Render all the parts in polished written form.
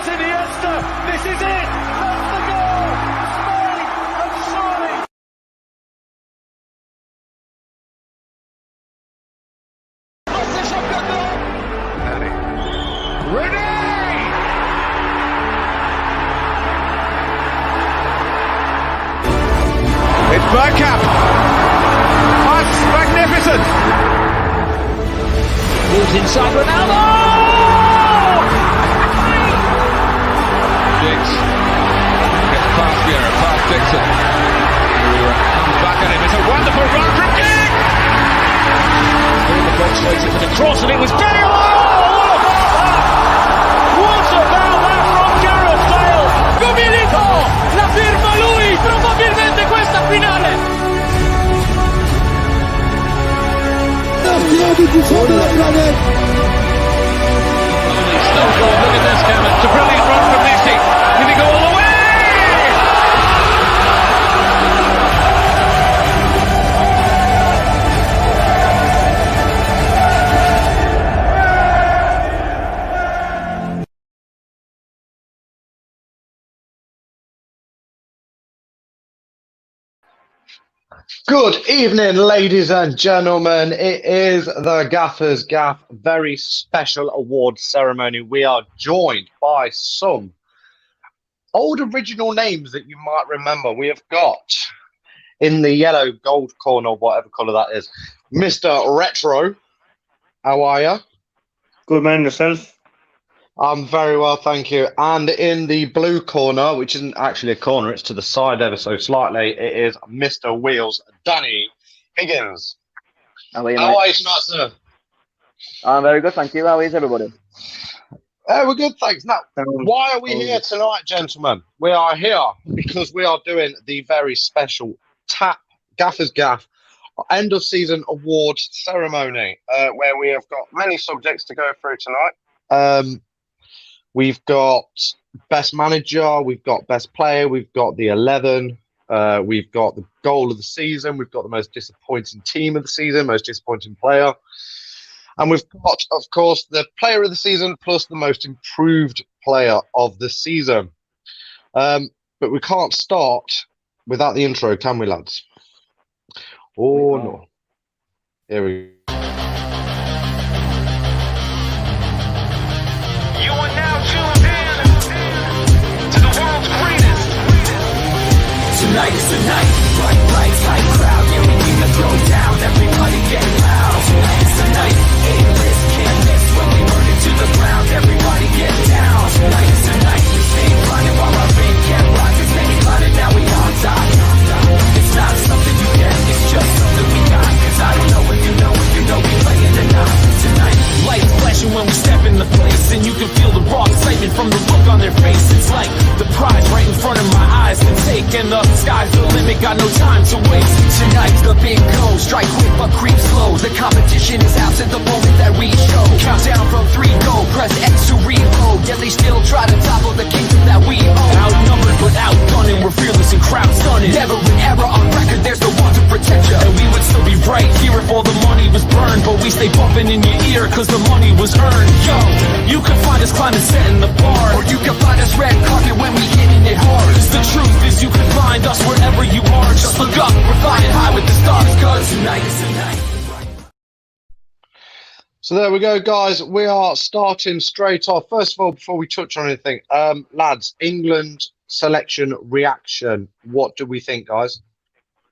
It's Iniesta. This is it. That's the goal. Spain have surely. Ready. It's Bergkamp. That's magnificent. Moves inside Ronaldo. Giggs gets past Vieira, past Dixon. Comes back at him. It's a wonderful run from Giggs. In the box waiting for the cross, and it was Bale. Oh, what about that from Gareth Bale? Domenico, la firma lui, probabilmente questa finale. Look at this, Kevin. It's a brilliant run from Messi. Did he go all the way? Good evening, ladies and gentlemen. It is the Gaffas Gaff very special awards ceremony. We are joined by some old original names that you might remember. We have got in the yellow gold corner, whatever colour that is, Mr. Retro. How are you? Good man, yourself? I'm very well, thank you. And in the blue corner, which isn't actually a corner, it's to the side ever so slightly, it is Mr. Wheels, Danny Higgins. How are you, How are you tonight, sir? I'm very good, thank you. How is everybody? We're good, thanks. Now, why are we here tonight, gentlemen? We are here because we are doing the very special Gaffas Gaff end of season awards ceremony, where we have got many subjects to go through tonight. We've got best manager, we've got best player, we've got the 11, we've got the goal of the season, we've got the most disappointing team of the season, most disappointing player, and we've got, of course, the player of the season plus the most improved player of the season. But we can't start without the intro, can we, lads? Oh, no. Here we go. You are now tuned in to the world's greatest. Tonight is the night, bright lights, high crowd, yeah, we need to throw down, everybody get loud. Tonight is the night, A-list, can't miss, when we burn it to the ground, everybody get down. Tonight is the night, we stay blinded while our ring can't rise, it's many blinded, now we on top. It's not something you get, it's just something we got, cause I don't know if you know we playing tonight. Tonight, lights flashing when we step in the place, and you can feel the raw excitement from the look on their face. It's like the prize right in front of my eyes to take, and the sky's the limit, got no time to waste. Tonight's the big go, strike quick but creep slow. The competition is out at the moment that we show. Countdown from 3, go, press X to reload. Yet they still try to topple the kingdom that we own. Outnumbered but outgunned, we're fearless and crowd stunning. Never an error on record, there's no one to protect you. And we would still be right here if all the money was burned, but we stay bumping in your ear cause the money was earned. Yo, you can find us climbing, setting the bar, or you can find us red carpet when we hitting it hard. Cause the truth is you can find us wherever you are. Just look up, we're flying high with the stars, cause tonight is the night. So there we go, guys. We are starting straight off. First of all, before we touch on anything, lads, England selection reaction. What do we think, guys?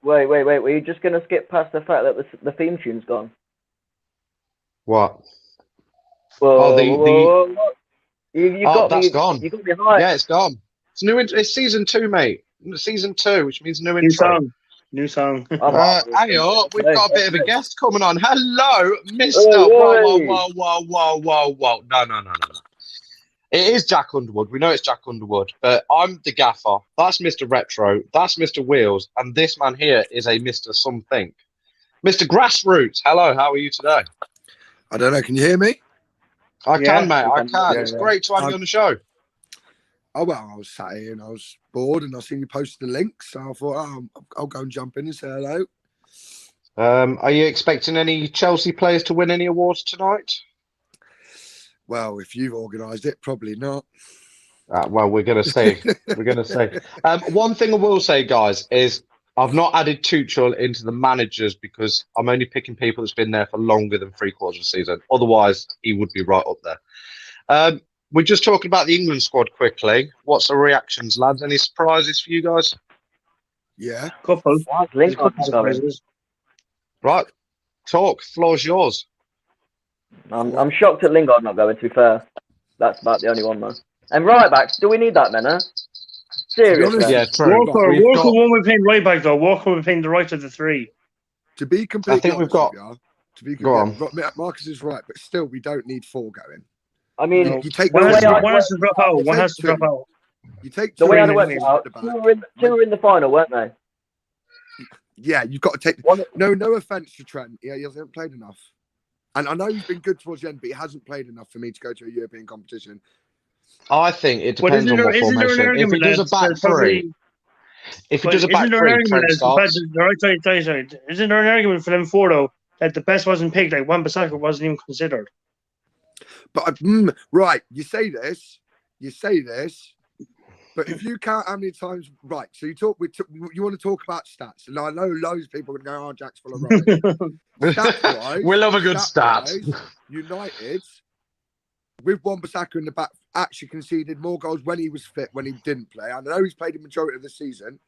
Wait. Were you just going to skip past the fact that the theme tune's gone? What? Whoa. You got that's me, gone. You got me high. Yeah, it's gone. It's new. It's season 2, mate. Season 2, which means new New intro. song. Hey up, we've got a bit of a guest coming on. Hello, Mister. Hey. Whoa. No. It is Jack Underwood. We know it's Jack Underwood, but I'm the gaffer. That's Mr. Retro. That's Mr. Wheels, and this man here is a Mr. Something. Mr. Grassroots. Hello, how are you today? I don't know. Can you hear me? I can, mate. I can. Yeah, It's great to have you on the show. Oh, well, I was sat here and I was bored and I seen you posted the link. So I thought, I'll go and jump in and say hello. Are you expecting any Chelsea players to win any awards tonight? Well, if you've organised it, probably not. Well, we're going to see. We're going to see. One thing I will say, guys, is I've not added Tuchel into the managers because I'm only picking people that's been there for longer than 3/4 of the season. Otherwise, he would be right up there. We're just talking about the England squad quickly. What's the reactions, lads? Any surprises for you guys? Yeah. Couple. Why is There's a Lingard couple not going? surprises. Right. Talk. Floor's yours. I'm shocked at Lingard not going, to be fair. That's about the only one, though. And right backs, do we need that, Mena? Seriously? honest, Yeah, true. Walker We've got- won't be playing right back though. Walker will be playing the right of the three. To be completely I think we've honest got- with you, Go on. Marcus is right, but still, we don't need 4 going. I mean, No. You take One the has, way two, I- one has to drop out. You One take has to drop two. out. you take the two way I'd and have then worked four out, at the back. two were in the final, weren't they? Yeah, you've got to take. One, No offense to Trent. Yeah, he hasn't played enough. And I know he's been good towards the end, but he hasn't played enough for me to go to a European competition. I think it But depends on what isn't there an formation. If he argument does a that back there's probably- three, if he but does a back isn't there an three, argument Trent that the fact starts. that sorry, isn't there an argument for them four though that the best wasn't picked? Like Wan-Bissaka wasn't even considered. But right, you say this, but if you count how many times, right? So you want to talk about stats, and I know loads of people are going to go, "Oh, Jack's full of rubbish." Stat-wise, We love a good stat. stat-wise, United, with Wan-Bissaka in the back, actually conceded more goals when he was fit, when he didn't play. I know he's played the majority of the season.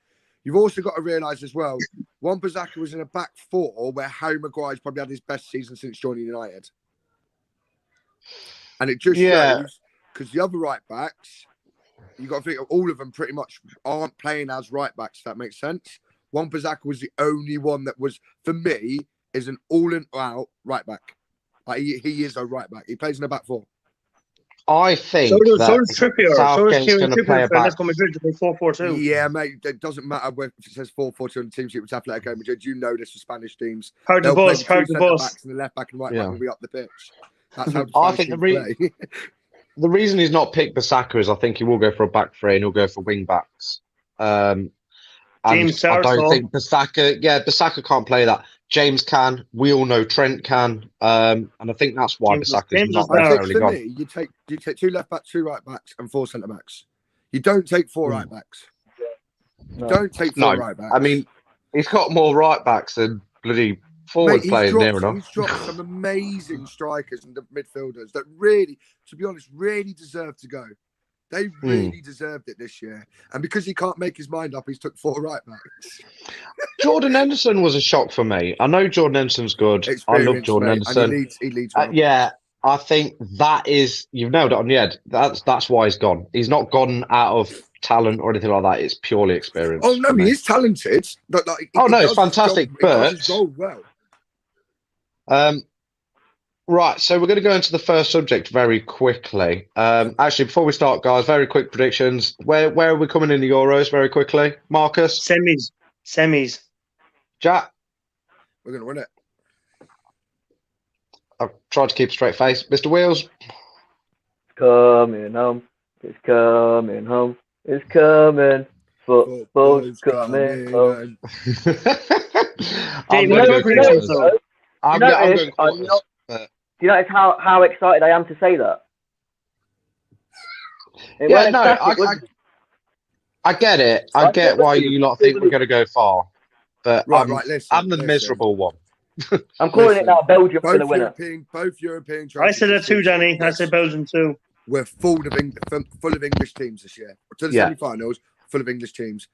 You've also got to realise as well, Wan-Bissaka was in a back 4 where Harry Maguire's probably had his best season since joining United. And it just shows, because the other right backs, you've got to think all of them pretty much aren't playing as right backs, if that makes sense. Wan-Bissaka was the only one that was, for me, is an all-in-out right back. Like he is a right back. He plays in a back 4. I think So does that Trippier. So does Southgate's Kieran going to play Trippier a for back. Atletico Madrid to play 4-4-2. Yeah, mate. It doesn't matter if it says 4-4-2 on the team sheet with Atletico Madrid. You know this for Spanish teams. Hard to They'll play boss, the hard two to centre boss. backs and the left back and right Yeah. back will be up the pitch. That's how the I Spanish think teams play. The reason he's not picked Bissaka is I think he will go for a back 3 and he'll go for wing backs. And James I don't Sarso. think Bissaka can't play that. James can. We all know Trent can. And I think that's why James Bissaka's is not there. I think necessarily for gone. me, you take 2 left backs, 2 right backs, and 4 centre backs. You don't take 4 right backs. No. Don't take 4 No, right backs. I mean, he's got more right backs than bloody forward Mate, players near enough. He's dropped some amazing strikers and the midfielders that really, to be honest, really deserve to go. They really deserved it this year. And because he can't make his mind up, he's took 4 right backs. Jordan Henderson was a shock for me. I know Jordan Henderson's good. I love Experience, Jordan mate, Henderson. and he leads well. Yeah, I think that is, you've nailed it on the head. That's why he's gone. He's not gone out of talent or anything like that. It's purely experience. Oh, no, for me. he is talented. But Oh, he no, it's does his fantastic, job- he does his but- job well. Right, so we're going to go into the first subject very quickly. Actually, before we start, guys, very quick predictions. Where are we coming in the Euros? Very quickly, Marcus, Semis. Jack. We're going to win it. I've tried to keep a straight face. Mr. Wheels. Coming home. It's coming home. It's coming. Football's coming home. I'm Dave, going to what go about quarters. predictions, I'm going quarters. Do you notice how excited I am to say that? It Yeah, weren't no, static, was it? I get it. I get why you lot think we're going to go far, but Right, listen. I'm the listen. miserable one. I'm calling Listen, it now. Belgium for the Both winner. European I said that too, trophies. Danny. I said Belgium too. We're full of English teams this year. To the Yeah. semi-finals, full of English teams.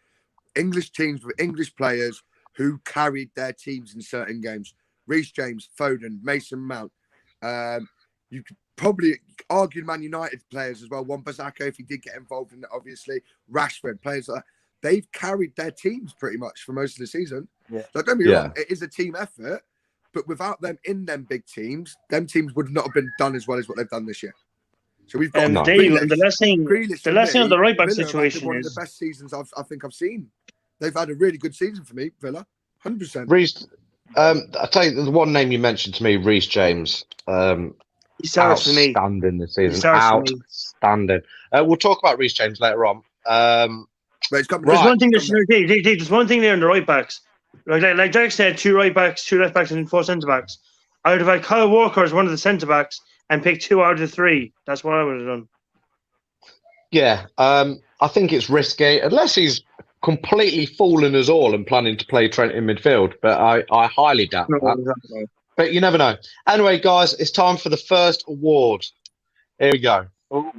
English teams with English players who carried their teams in certain games. Reece James, Foden, Mason Mount. You could probably argue Man United players as well. Wan-Bissaka, if he did get involved in it, obviously. Rashford, players like that. They've carried their teams pretty much for most of the season. Yeah. Like, don't be wrong, it is a team effort, but without them in them big teams, them teams would not have been done as well as what they've done this year. So we've got And No. Dave, Grealish. the last thing Grealish on the right back Villa have had situation one of is the best seasons I think I've seen. They've had a really good season for me, Villa, 100%. Reece, I tell you, the one name you mentioned to me, Reece James. he starts for me. Outstanding this season. starts for me. Outstanding. We'll talk about Reece James later on. But it's coming There's Right. one thing there's one thing there in the right backs. Like Jack said, 2 right backs, 2 left backs, and 4 centre backs. I would have had Kyle Walker as one of the centre backs and picked 2 out of the 3. That's what I would have done. Yeah, I think it's risky unless he's completely fallen us all and planning to play Trent in midfield. But I highly doubt No, that. exactly. But you never know. Anyway, guys, it's time for the first award. Here we go. Ooh.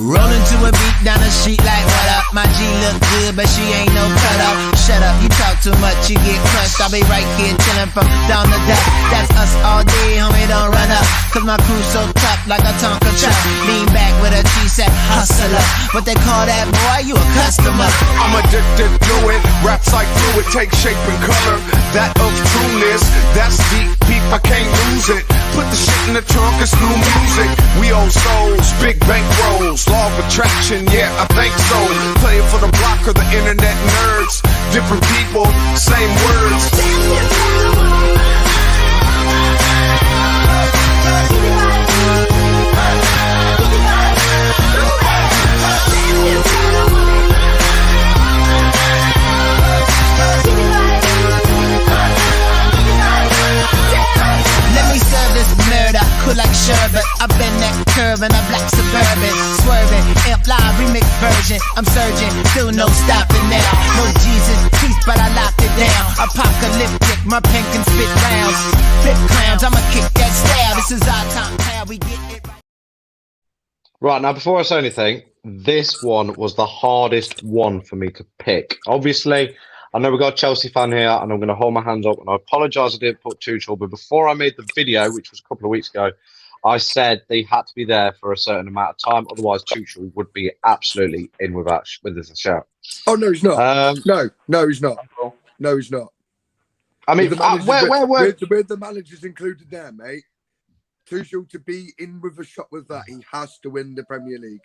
Rolling to a beat down the street like what up? My G look good, but she ain't no cut up. Shut up, you talk too much, you get crushed. I'll be right here chillin' from down the duck. That's us all day, homie, don't run up. Cause my crew's so tough like a Tonka truck. Lean back with a T-set, hustler. What they call that, boy, you a customer. I'm addicted to it. Raps like fluid, take shape and color. That of trueness, that's deep, I can't lose it. Put the shit in the trunk, it's new music. We own souls, big bank rolls. Law of attraction, yeah, I think so. Playing for the block of the internet nerds. Different people, same words. Let me serve this murder, cool like sherbet. Up in that curve in a black Suburban. Swerving, amp live remix version. I'm surging, still no stopping now. No Jesus, peace, but I locked it down. Apocalyptic, my pen can spit rounds. Flip clowns, I'ma kick that style. This is our time, how we get it right. Right, now, before I say anything, this one was the hardest one for me to pick. Obviously, I know we've got a Chelsea fan here, and I'm going to hold my hands up, and I apologise I didn't put Tuchel, but before I made the video, which was a couple of weeks ago, I said they had to be there for a certain amount of time, otherwise Tuchel would be absolutely in with us a shout. Oh, no, he's not. No, he's not. No, he's not. I mean, with the managers included there, mate, Tuchel to be in with a shot with that, he has to win the Premier League.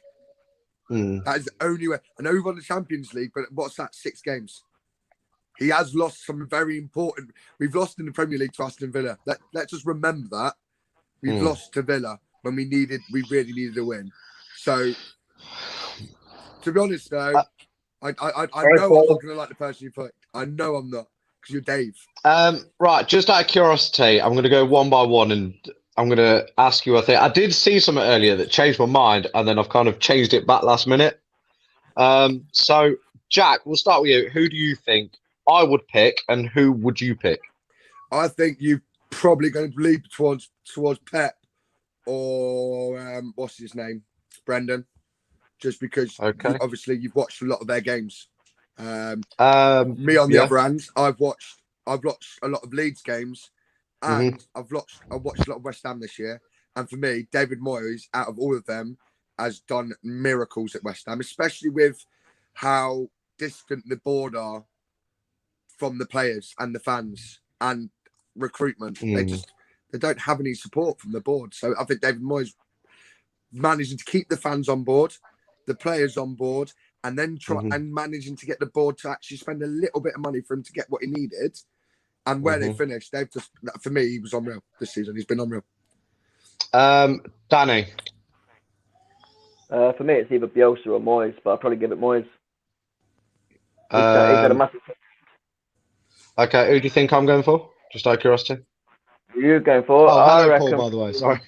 That is the only way. I know he won the Champions League, but what's that, 6 games? He has lost some very important. We've lost in the Premier League to Aston Villa. Let's just remember that. We've lost to Villa when we really needed a win. So, to be honest, though, I know I'm not going to like the person you picked. I know I'm not, because you're Dave. Right, just out of curiosity, I'm going to go one by one, and I'm going to ask you a thing. I did see something earlier that changed my mind, and then I've kind of changed it back last minute. So, Jack, we'll start with you. Who do you think I would pick, and who would you pick? I think you're probably going to lead towards Pep or what's his name, Brendan, just because obviously you've watched a lot of their games. Me on the other hand, I've watched a lot of Leeds games, and I've watched a lot of West Ham this year. And for me, David Moyes, out of all of them, has done miracles at West Ham, especially with how distant the board are from the players and the fans and recruitment. They don't have any support from the board. So I think David Moyes managing to keep the fans on board, the players on board, and then and managing to get the board to actually spend a little bit of money for him to get what he needed. And where they finished, they've just, for me, he was unreal this season. He's been unreal. Danny. For me, it's either Bielsa or Moyes, but I'll probably give it Moyes. He's had a massive. Okay, who do you think I'm going for? Just out of curiosity. Who are you going for? Oh, I hello, reckon Paul, by the way. Sorry.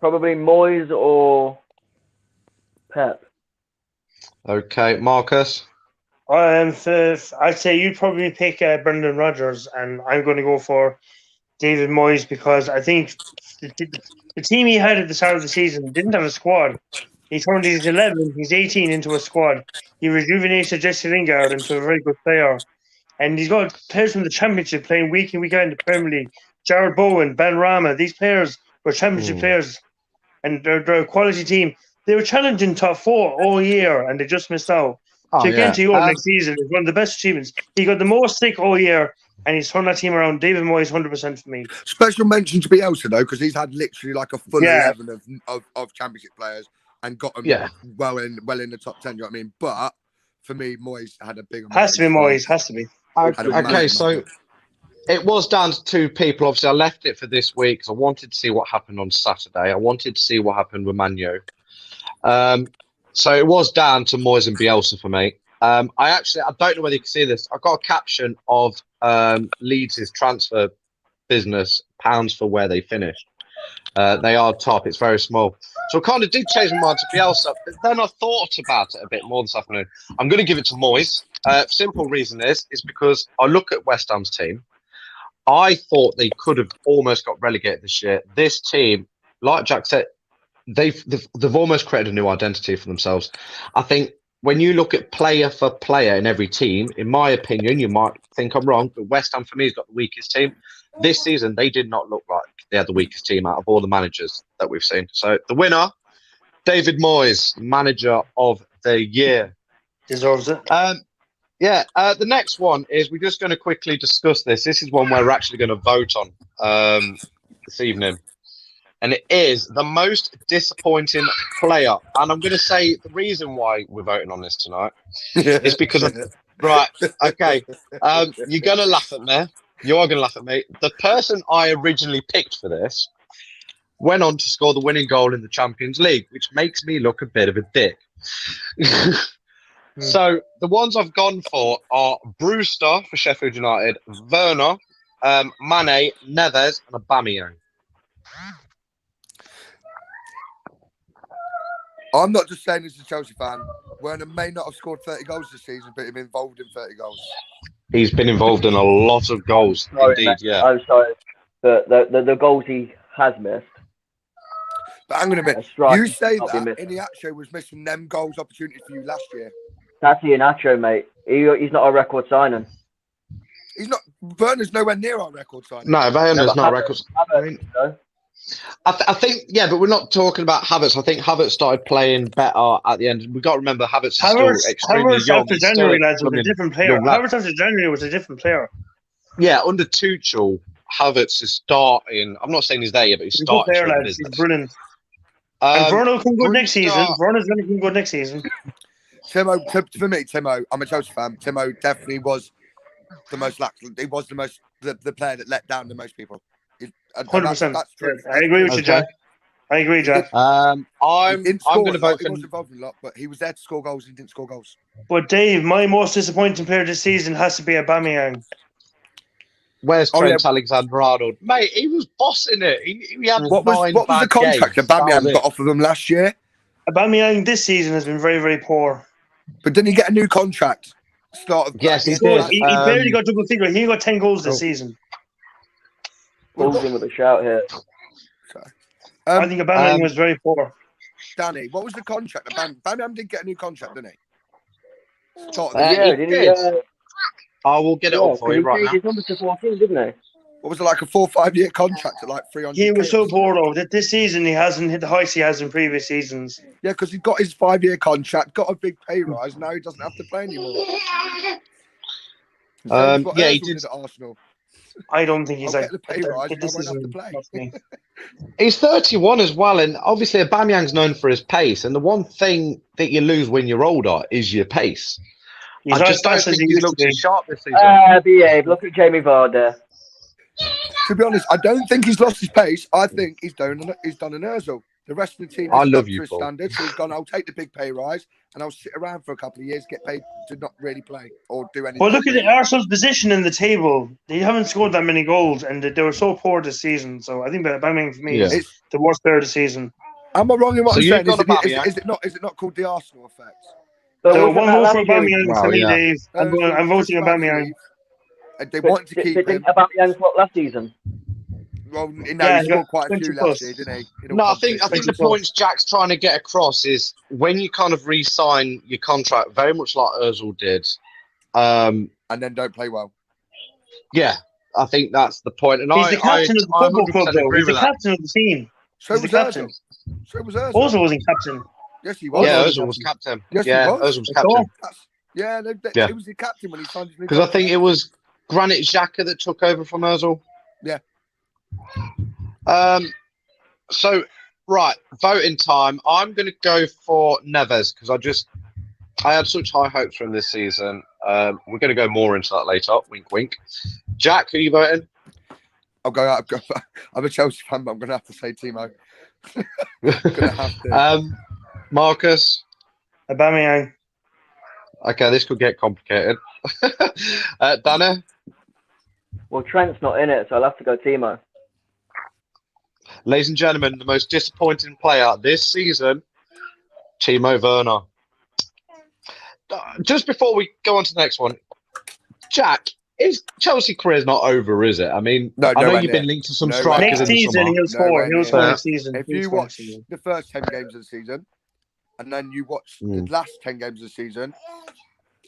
Probably Moyes or Pep. Okay, Marcus. I'd say you'd probably pick Brendan Rodgers, and I'm going to go for David Moyes because I think the team he had at the start of the season didn't have a squad. He turned his 11, he's 18 into a squad. He rejuvenated Jesse Lingard into a very good player. And he's got players from the Championship playing week in, week out in the Premier League. Jared Bowen, Ben Rama, these players were Championship players. And they're a quality team. They were challenging top 4 all year, and they just missed out. To get to Europe next season is one of the best achievements. He got the most stick all year, and he's turned that team around. David Moyes, 100% for me. Special mention to Bielsa, though, because he's had literally like a full 11 of Championship players and got them well in the top 10, you know what I mean? But for me, Moyes had a big... Has to be Moyes, has to be. Okay, so it was down to 2 people. Obviously, I left it for this week because I wanted to see what happened on Saturday. I wanted to see what happened with Man U. So it was down to Moyes and Bielsa for me. I don't know whether you can see this. I got a caption of Leeds' transfer business pounds for where they finished. They are top. It's very small. So I kind of did change my mind to Bielsa, but then I thought about it a bit more this afternoon. I'm going to give it to Moyes. Simple reason is because I look at West Ham's team. I thought they could have almost got relegated this year. This team, like Jack said, they've almost created a new identity for themselves. I think when you look at player for player in every team, in my opinion, you might think I'm wrong, but West Ham for me has got the weakest team. This season, they did not look like they had the weakest team out of all the managers that we've seen. So the winner, David Moyes, manager of the year. Deserves it. The next one is we're just going to quickly discuss this. This is one where we're actually going to vote on this evening. And it is the most disappointing player. And I'm going to say the reason why we're voting on this tonight is because right, okay. You're going to laugh at me. You are going to laugh at me. The person I originally picked for this went on to score the winning goal in the Champions League, which makes me look a bit of a dick. So the ones I've gone for are Brewster for Sheffield United, Werner, Mane, Neves, and Aubameyang. I'm not just saying this as a Chelsea fan. Werner may not have scored 30 goals this season, but he's been involved in 30 goals. He's been involved in a lot of goals, indeed, yeah. I'm sorry. The goals he has missed. But hang on a minute. You say that Iniacho was missing them goals opportunities for you last year. That's Iniacho, mate. He's not a record signing. He's not. Werner's nowhere near our record signing. No, Werner's not a record signing. I think, yeah, but we're not talking about Havertz. I think Havertz started playing better at the end. We've got to remember Havertz is still extremely young. After January, lads, was a different player. Havertz after January was a different player. Yeah, under Tuchel, Havertz is starting. I'm not saying he's there yet, but he's starting. Player, lads. He's brilliant. And Werner will come good next season. Werner's going to come good next season. Timo, for me, Timo, I'm a Chelsea fan. Timo definitely was the most He was the player that let down the most people. 100%. That's true. I agree with you, Jack. I agree, Jack. I'm going to vote for. He was involved in a lot, but he was there to score goals. He didn't score goals. But Dave, my most disappointing player this season has to be Aubameyang. Where's Trent Alexander-Arnold? Mate, he was bossing it. He had what was the contract that Aubameyang got offered him last year? Aubameyang this season has been very, very poor. But didn't he get a new contract? Yes, he did. He barely got double figure. He got 10 goals this season. Pulls in with a shout here. I think Aubameyang was very poor. Danny, what was the contract? Aubameyang did get a new contract, didn't he? Yeah, he did. I will get it up for you right now. His number to 14, didn't he? What was it, like a 4 or 5 year contract at like 300? He was so poor though. This season he hasn't hit the heights he has in previous seasons. Yeah, because he got his 5 year contract, got a big pay rise. Now he doesn't have to play anymore. He did at Arsenal. I don't think he's the pay rise. This is have to play. He's 31 as well, and obviously Aubameyang's known for his pace. And the one thing that you lose when you're older is your pace. He's I just don't think he's looked as sharp this season. Behave. Look at Jamie Vardy. To be honest, I don't think he's lost his pace. I think he's done an Ozil. The rest of the team is up to his standards. So he's gone, I'll take the big pay rise and I'll sit around for a couple of years, get paid to not really play or do anything. Well, look at Arsenal's position in the table. They haven't scored that many goals and they were so poor this season. So I think that Aubameyang for me is the worst player of the season. Am I wrong in what I'm saying? Is it not called the Arsenal effect? So one vote for Aubameyang for me, Dave. I'm voting Aubameyang. They wanted to keep him. Aubameyang what last season? Well, he scored quite a few last year, didn't he? No, I think the points Jack's trying to get across is when you kind of re-sign your contract, very much like Ozil did, and then don't play well. Yeah, I think that's the point. And he's the captain of the football club, though. He's the captain of the team. So was Ozil. Ozil wasn't captain. Yes, he was. Yeah, Ozil was captain. Yes, Ozil was captain. Yeah, he was the captain when he signed his new contract. Because I think it was Granit Xhaka that took over from Ozil. Yeah. So, right, voting time. I'm going to go for Neves because I had such high hopes from this season. We're going to go more into that later. Wink, wink. Jack, who are you voting? I'm a Chelsea fan, but I'm going to have to say Timo. I'm going to have to. Marcus? Aubameyang. Okay, this could get complicated. Danny? Well, Trent's not in it, so I'll have to go Timo. Ladies and gentlemen, the most disappointing player this season, Timo Werner. Just before we go on to the next one, Jack, is Chelsea career's not over, is it? I mean, I know you've been linked to some strikers next in the season. summer. He'll score. He'll score next season. If you watch the first 10 games of the season, and then you watch the last 10 games of the season,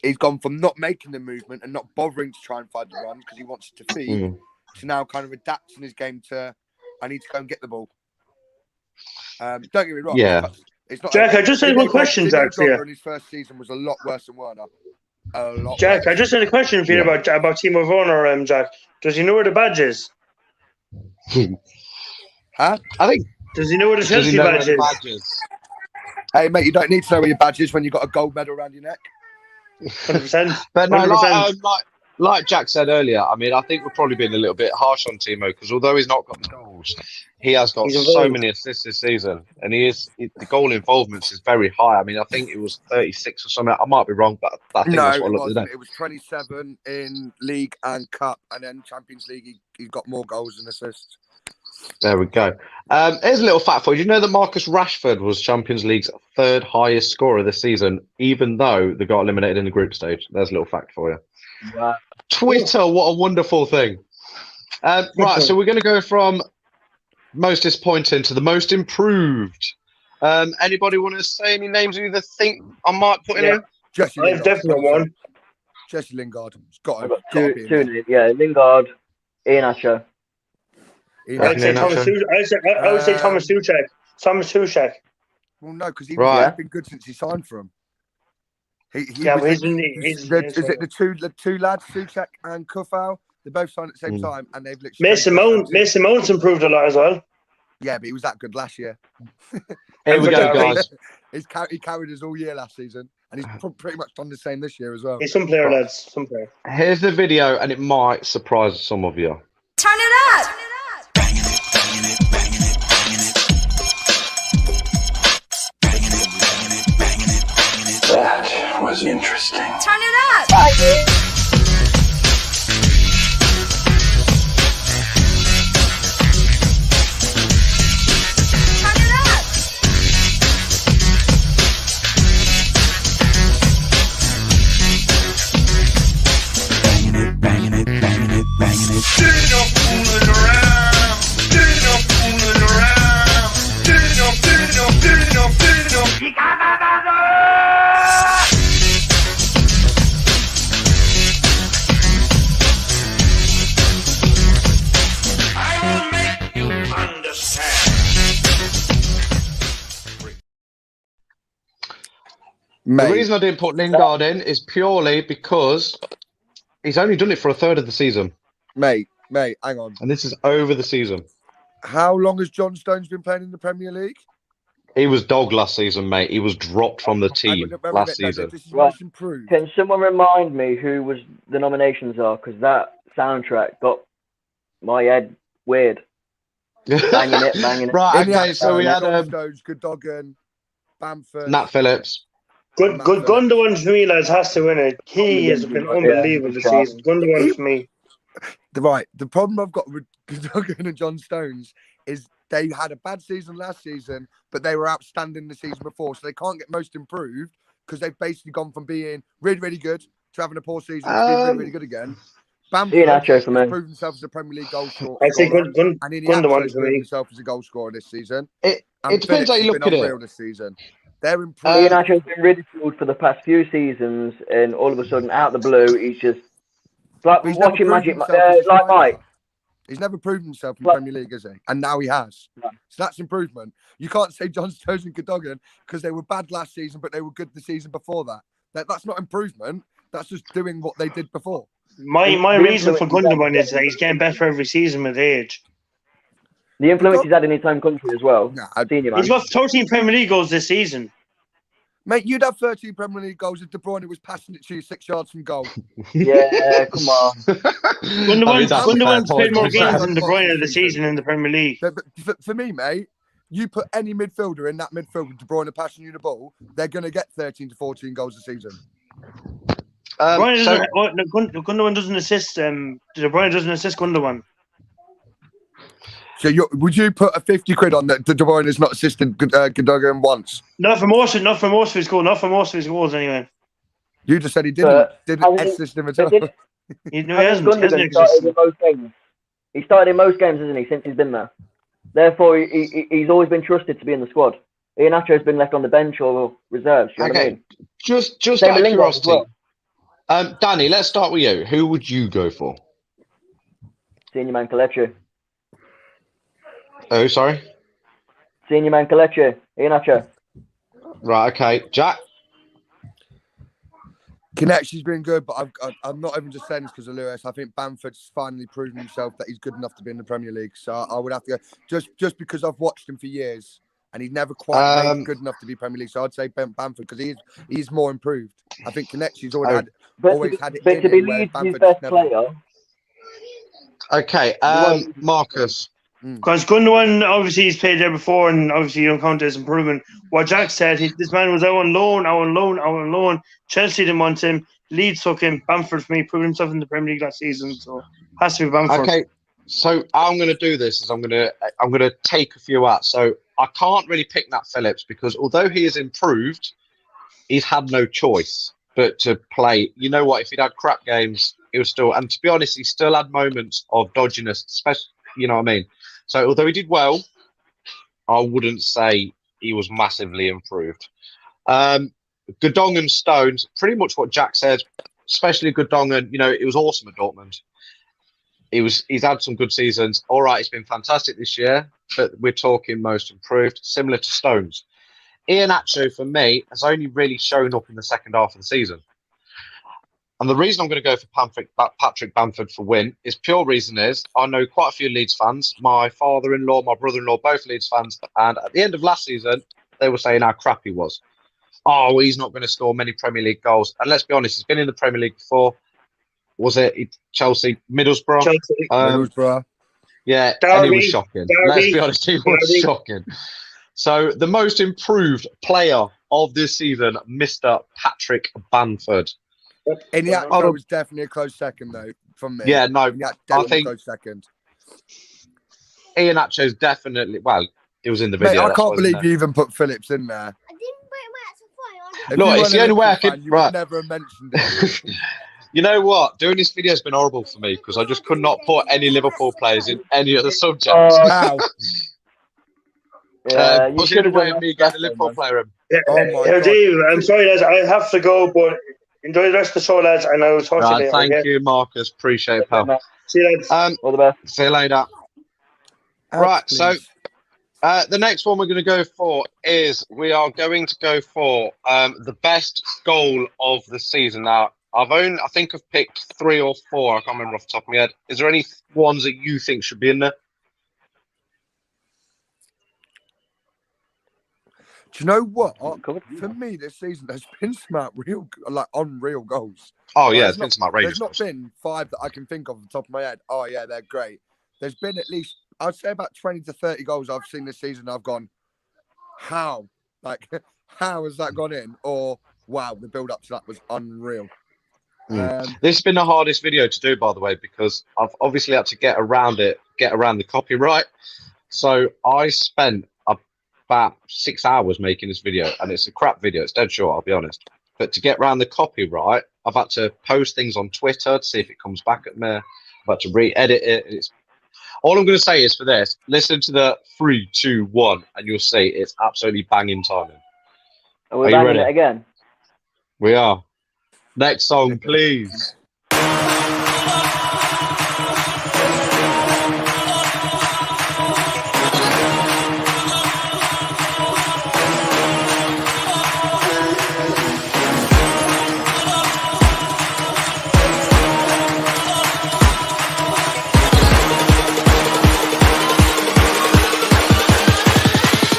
he's gone from not making the movement and not bothering to try and find the run because he wants to feed, to now kind of adapting his game to, I need to go and get the ball. Don't get me wrong. Yeah. It's not Jack, I just had one question, Jack, for you. In his first season was a lot worse than Werner. Jack, I just had a question for you about Timo Werner, Jack. Does he know where the badge is? Huh? I think. Does he know where the Chelsea badge is? Hey, mate, you don't need to know where your badge is when you've got a gold medal around your neck. 100%. But no, like Jack said earlier, I mean, I think we're probably being a little bit harsh on Timo because although he's not got the goals, he has got so many assists this season, and the goal involvement is very high. I mean, I think it was 36 or something. I might be wrong, but I think that's what I looked at today. It was 27 in League and Cup, and then Champions League, he got more goals and assists. There we go. Here's a little fact for you. Do you know that Marcus Rashford was Champions League's third highest scorer this season, even though they got eliminated in the group stage? There's a little fact for you. Wow. Twitter, what a wonderful thing. Right, so we're going to go from most disappointing to the most improved. Anybody want to say any names you either think I might put in here? Jesse Lingard. I've definitely one. Jesse Lingard. It's got two, yeah, Lingard, Ian Asher. I would say Thomas Tuchel. Thomas Tuchel. Well, no, because he's been good since he signed for him. Is it the two lads, Suchek and Kufau? They both signed at the same time, and they've literally. Mason Mount's improved a lot as well. Yeah, but he was that good last year. Here we go, guys. He carried us all year last season, and he's pretty much done the same this year as well. He's some player, lads. Some player. Here's the video, and it might surprise some of you. Turn it up. That was interesting. Turn it up. The reason I didn't put Lingard in is purely because he's only done it for a third of the season. Mate, hang on. And this is over the season. How long has John Stones been playing in the Premier League? He was dog last season, mate. He was dropped from the team last season. Right. Can someone remind me who was the nominations are? Because that soundtrack got my head weird. Banging it. Right, okay, so we had Stones, Gundogan, Bamford, Nat Phillips. Good Gundogan for me, lads, has to win it. He has been unbelievable this season. Gundogan for me. Right. The problem I've got with Gundogan and John Stones is they had a bad season last season, but they were outstanding the season before. So they can't get most improved because they've basically gone from being really, really good to having a poor season to being really, really good again. Bamford has proved himself as a Premier League goal scorer. I think Gundogan has proved himself as a goal scorer this season. It depends how you look at it. This season. They're improved. Ian Asher's been ridiculed for the past few seasons, and all of a sudden, out of the blue, he's just like watching Magic, like Mike. He's never proven himself in the Premier League, has he? And now he has. So that's improvement. You can't say John Stones and Gundogan because they were bad last season, but they were good the season before that. That's not improvement. That's just doing what they did before. My reason for Gundogan is that he's getting better every season with age. The influence he's had in his home country as well. He's got 13 Premier League goals this season. Mate, you'd have 13 Premier League goals if De Bruyne was passing it to you 6 yards from goal. Yeah, come on. Gundogan's played more games than De Bruyne this season in the Premier League. But for me, mate, you put any midfielder in that midfield with De Bruyne passing you the ball, they're going to get 13 to 14 goals a season. Gundogan doesn't assist. De Bruyne doesn't assist Gundogan. So would you put a 50 quid on that? De Bruyne has not assisted Gundogan once. Not for most of his goals. Anyway. You just said he didn't assist him at all. He hasn't. Gundogan started in most games. He started in most games, hasn't he, since he's been there? Therefore, he's always been trusted to be in the squad. Iheanacho has been left on the bench or reserves. You know what I mean? Just out of curiosity, Danny, let's start with you. Who would you go for? Senior man Kelechi. Oh, sorry? Senior man Kelechi. Iheanacho. Right, okay. Jack? Kelechi's been good, but I'm not even just saying this because of Lewis. I think Bamford's finally proven himself that he's good enough to be in the Premier League. So I would have to go just because I've watched him for years and he's never quite made good enough to be Premier League. So I'd say Bamford because he's more improved. I think Kelechi's always had it. But to be Leeds' best player. Okay, Marcus. Because Gundogan, obviously, he's played there before, and obviously, you don't count as improvement. What Jack said, this man was out on loan. Chelsea didn't want him. Leeds took him. Bamford, for me, proved himself in the Premier League last season, so has to be Bamford. Okay, so how I'm going to do this is I'm going to take a few out. So I can't really pick Nat Phillips because although he has improved, he's had no choice but to play. You know what? If he'd had crap games, he was still, and to be honest, he still had moments of dodginess, especially. You know what I mean? So although he did well, I wouldn't say he was massively improved. Gundogan, Stones, pretty much what Jack said, especially Gundogan, you know, it was awesome at Dortmund. He's had some good seasons. All right, it's been fantastic this year, but we're talking most improved, similar to Stones. Iheanacho, for me, has only really shown up in the second half of the season. And the reason I'm going to go for Patrick Bamford for win is pure reason is I know quite a few Leeds fans. My father-in-law, my brother-in-law, both Leeds fans. And at the end of last season, they were saying how crap he was. Oh, he's not going to score many Premier League goals. And let's be honest, he's been in the Premier League before. Was it Chelsea, Middlesbrough? Middlesbrough. Yeah, Derby, and he was shocking. Let's be honest, he was shocking. So the most improved player of this season, Mr. Patrick Bamford. Iheanacho was definitely a close second, though, from me. Yeah, no, I think close second. Iheanacho's definitely, well, it was in the video. Mate, I can't believe you even put Phillips in there. Look, it's the only way I could. You would never have mentioned it. You know what? Doing this video has been horrible for me because I just could not put any Liverpool players in any of the subjects. Wow. What's the other way of me getting a Liverpool player in? Yeah. Oh my Dave, I'm sorry, lads. I have to go, but enjoy the rest of the show, lads. And I will talk to you later. Thank you, Marcus. Appreciate it, pal. See you, lads. All the best. See you later. Right, so the next one we're going to go for is we are going to go for the best goal of the season. Now, I think I've picked 3 or 4. I can't remember off the top of my head. Is there any ones that you think should be in there? Do you know what? For me, this season, there's been some unreal goals. Oh, yeah, there's been some outrageous goals. There's not been 5 that I can think of the top of my head. Oh, yeah, they're great. There's been at least, I'd say about 20 to 30 goals I've seen this season. I've gone, how? Like, how has that gone in? Or, wow, the build-up to that was unreal. This has been the hardest video to do, by the way, because I've obviously had to get around the copyright. So I spent about 6 hours making this video, and it's a crap video. It's dead short, I'll be honest. But to get around the copyright, I've had to post things on Twitter to see if it comes back at me. I've had to re-edit it. All I'm going to say is for this, listen to the 3, 2, 1, and you'll see it's absolutely banging timing. Are we banging it again? We are. Next song, please.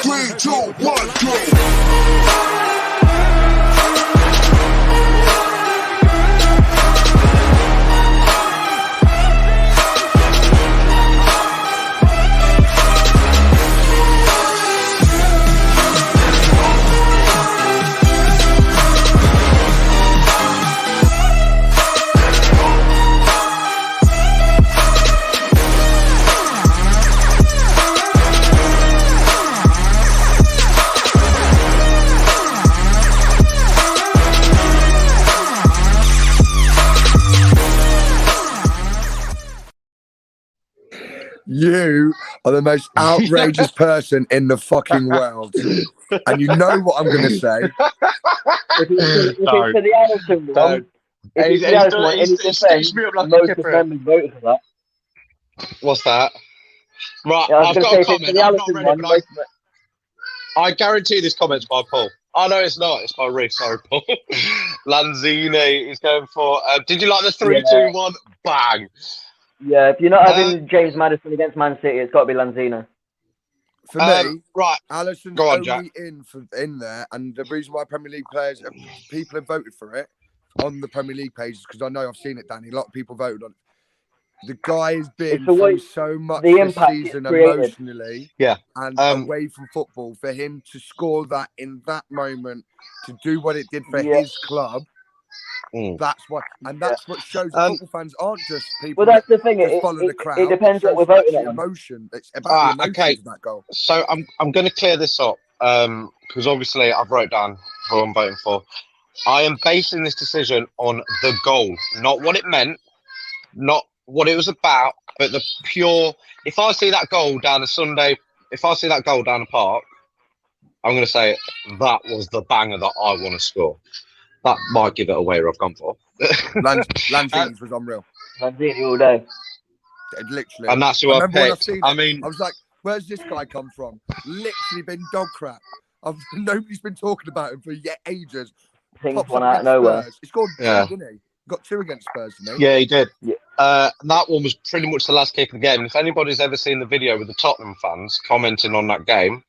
3, 2, 1, go! You are the most outrageous person in the fucking world. And you know what I'm going to say. If it's for the Allison one, if it's the Allison one, in his defense, most of the members voted for that. What's that? Right, Yeah, I've got a if it's for comment. the I'm not Allison ready, one, but I guarantee this comment's by Paul. Oh, no, it's not. It's by Rick. Sorry, Paul. Lanzini is going for... did you like the 3-2-1? Bang! Yeah, if you're not having James Maddison against Man City, it's got to be Lanzini. For me, right. Alisson's Go on, only Jack. in there, and the reason why Premier League players, people have voted for it on the Premier League pages, because I know I've seen it, Danny. A lot of people voted on it. The guy has been through so much this season emotionally and away from football. For him to score that in that moment, to do what it did for his club, that's what, and that's what shows that football fans aren't just people. Well, that's the thing. Just follow the crowd. It depends what we're voting on. Emotion. It's about the emotions of that goal. So I'm going to clear this up because obviously I've wrote down who I'm voting for. I am basing this decision on the goal, not what it meant, not what it was about, but the pure. If I see that goal down a Sunday, if I see that goal down the park, I'm going to say that was the banger that I want to score. That might give it away where I've gone for. Lanzini's was unreal. Lanzini all day. Literally. And that's who I picked. I was like, where's this guy come from? Literally been dog crap. Nobody's been talking about him for ages. Things went out of nowhere. He scored two, didn't he? Got 2 against Spurs, didn't he? Yeah, he did. Yeah. That one was pretty much the last kick of the game. And if anybody's ever seen the video with the Tottenham fans commenting on that game,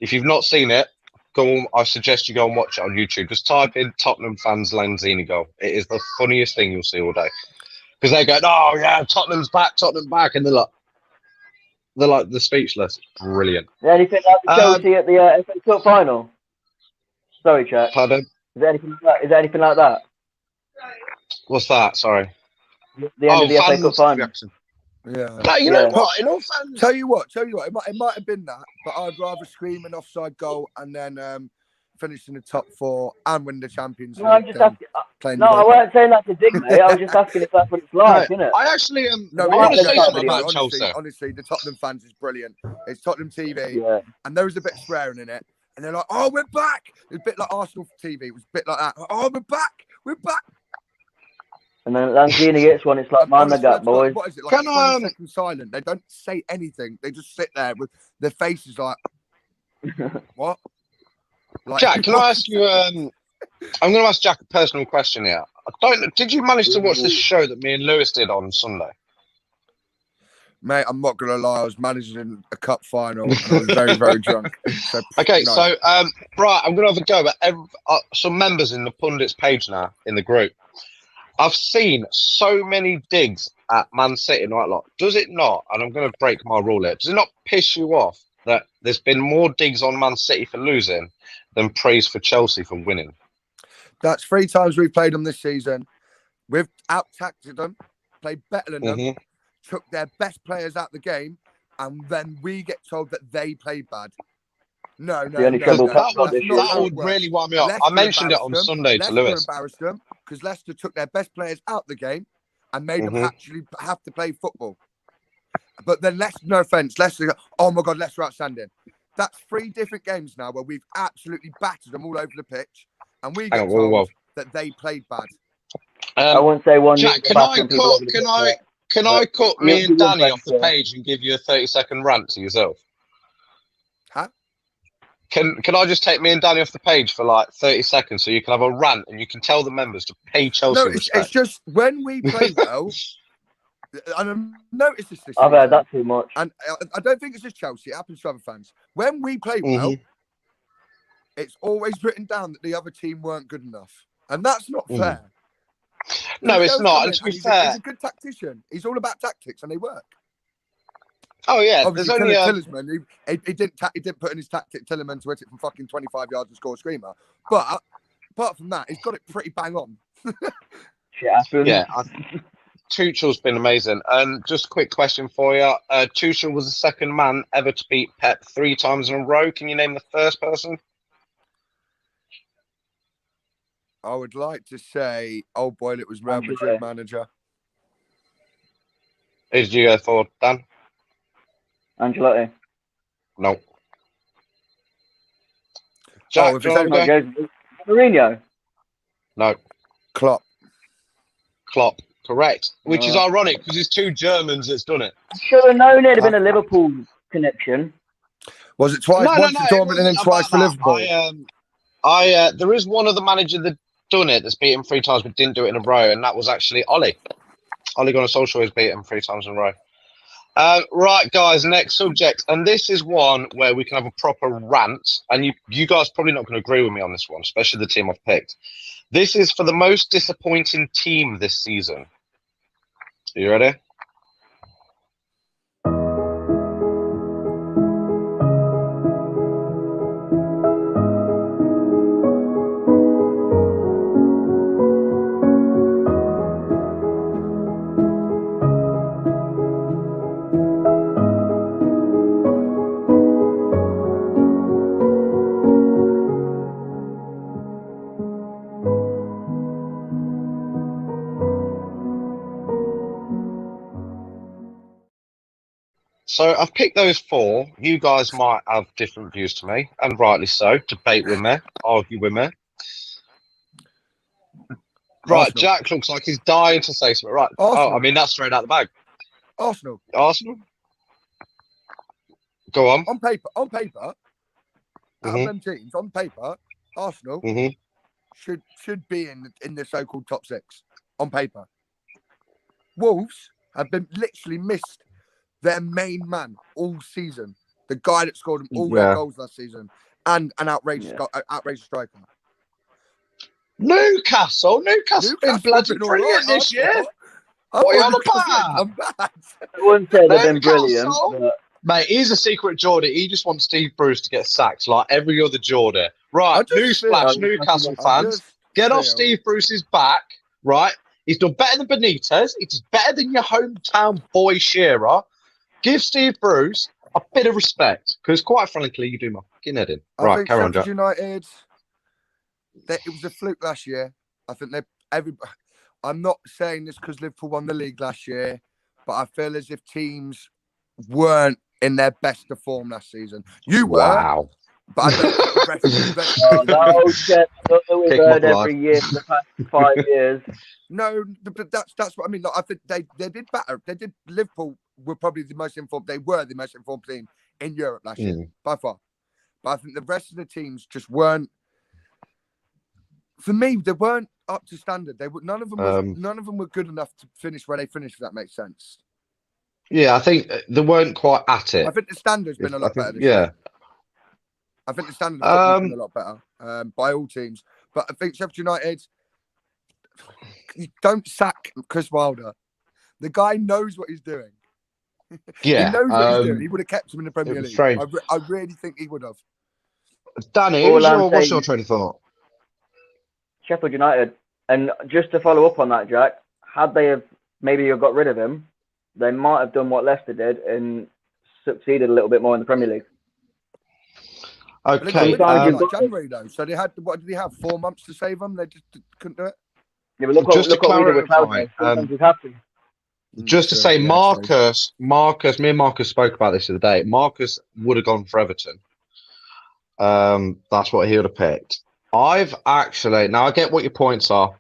if you've not seen it, go on. I suggest you go and watch it on YouTube. Just type in Tottenham fans Lanzini goal. It is the funniest thing you'll see all day. Because they go, oh yeah, Tottenham's back, and they're like the speechless. Brilliant. Anything like the Chelsea at the FA Cup final? Sorry, Chuck. Pardon? Is there anything like that? What's that? Sorry. The end of the FA Cup final. Reaction. Yeah. But you know what? In all fans... Tell you what. It might have been that, but I'd rather scream an offside goal and then finish in the top 4 and win the Champions League. No, I'm just asking. No, I wasn't saying that to dig, mate. I was just asking if that's what it's like, innit? I actually No, I want to say something about Chelsea. Honestly, the Tottenham fans is brilliant. It's Tottenham TV, and there was a bit of swearing in it, and they're like, "Oh, we're back." It's a bit like Arsenal TV. It was a bit like that. Oh, we're back. We're back. And then Lanzini gets one. It's like, mind the gap, boys. What is it? Like 20 seconds silent. They don't say anything. They just sit there with their faces like, what? Like, Jack, can I ask you? I'm going to ask Jack a personal question here. Did you manage to watch this show that me and Lewis did on Sunday? Mate, I'm not going to lie. I was managing a cup final. And I was very, very drunk. So, okay, no. so right, I'm going to have a go at some members in the pundits page now in the group. I've seen so many digs at Man City and like, does it not? And I'm going to break my rule here. Does it not piss you off that there's been more digs on Man City for losing than praise for Chelsea for winning? That's 3 times we've played them this season. We've out-tacted them, played better than them, took their best players out the game, and then we get told that they played bad. No. That would really wind me up. I mentioned it on Sunday to Lewis. Leicester embarrassed them because Leicester took their best players out the game and made them actually have to play football. But then Leicester, no offence, Leicester, oh my God, Leicester outstanding. That's 3 different games now where we've absolutely battered them all over the pitch, and we get told that they played bad. I won't say one. Jack, can I cut me and Danny off the page and give you a 30-second rant to yourself? Huh? Can I just take me and Danny off the page for like 30 seconds so you can have a rant and you can tell the members to pay Chelsea? No, it's just when we play well. And I've noticed this I've heard that too much. And I don't think it's just Chelsea. It happens to other fans. When we play well, it's always written down that the other team weren't good enough. And that's not fair. No, it's not. And to be fair, he's a good tactician. He's all about tactics, and they work. Oh yeah, obviously, there's only Tillman. He didn't put in his tactic Tillman to hit it from fucking 25 yards and score a screamer. But apart from that, he's got it pretty bang on. Yeah. Tuchel's been amazing. And just a quick question for you. Tuchel was the second man ever to beat Pep 3 times in a row. Can you name the first person? I would like to say, oh boy, it was Real Madrid manager. Who did you go for, Dan? Ancelotti. No. Jack, if do you it's want to go? Mourinho. No. Klopp. Klopp. Correct. Which is ironic because it's 2 Germans that's done it. Should have known it'd have been a Liverpool connection. Was it twice? No, Once for Dortmund and then twice for Liverpool. There is one other manager that done it that's beat him 3 times but didn't do it in a row, and that was actually Ollie. Ole Gunnar Solskjaer has beat him 3 times in a row. Right, guys, next subject. And this is one where we can have a proper rant. And you guys probably not going to agree with me on this one, especially the team I've picked. This is for the most disappointing team this season. Are you ready? So I've picked those 4. You guys might have different views to me, and rightly so. Debate with me, argue with me. Right, Arsenal. Jack looks like he's dying to say something. Right. Arsenal. Oh, I mean, that's straight out the bag. Arsenal. Go on. On paper, out of them teams, on paper, Arsenal should be in the so-called top 6. On paper. Wolves have been literally missed their main man all season. The guy that scored them all their goals last season. And an outrageous striker. Newcastle been bloody brilliant this year. What are you on about? I wouldn't say they've been brilliant. But... Mate, he's a secret Geordie. He just wants Steve Bruce to get sacked like every other Geordie. Right, newsflash, Newcastle fans. Get off Steve Bruce's back, right? He's done better than Benitez. It's better than your hometown boy Shearer. Give Steve Bruce a bit of respect, because quite frankly, you do my fucking head in. Right, carry on, Jack. United, it was a fluke last year. I think I'm not saying this because Liverpool won the league last year, but I feel as if teams weren't in their best of form last season. You were. Wow. But I don't think that we've heard every year for the past 5 years. No, but that's what I mean. Like, I think they did better. Liverpool were probably the most informed. They were the most informed team in Europe last year by far. But I think the rest of the teams just weren't. For me, they weren't up to standard. None of them were good enough to finish where they finished. If that makes sense. Yeah, I think they weren't quite at it. I think the standard's been a lot better this year. I think the standard has been a lot better by all teams. But I think Sheffield United, you don't sack Chris Wilder. The guy knows what he's doing. Yeah, he knows what he's doing. He would have kept him in the Premier League. I really think he would have. Danny, what's your train of thought? Sheffield United. And just to follow up on that, Jack, had they have maybe got rid of him, they might have done what Leicester did and succeeded a little bit more in the Premier League. Okay. January though, so they had what did they have? 4 months to save them. They just couldn't do it. Yeah, but look what we did with Cloud. Just to say, Marcus, me and Marcus spoke about this the other day. Marcus would have gone for Everton. That's what he would have picked. I've actually now I get what your points are.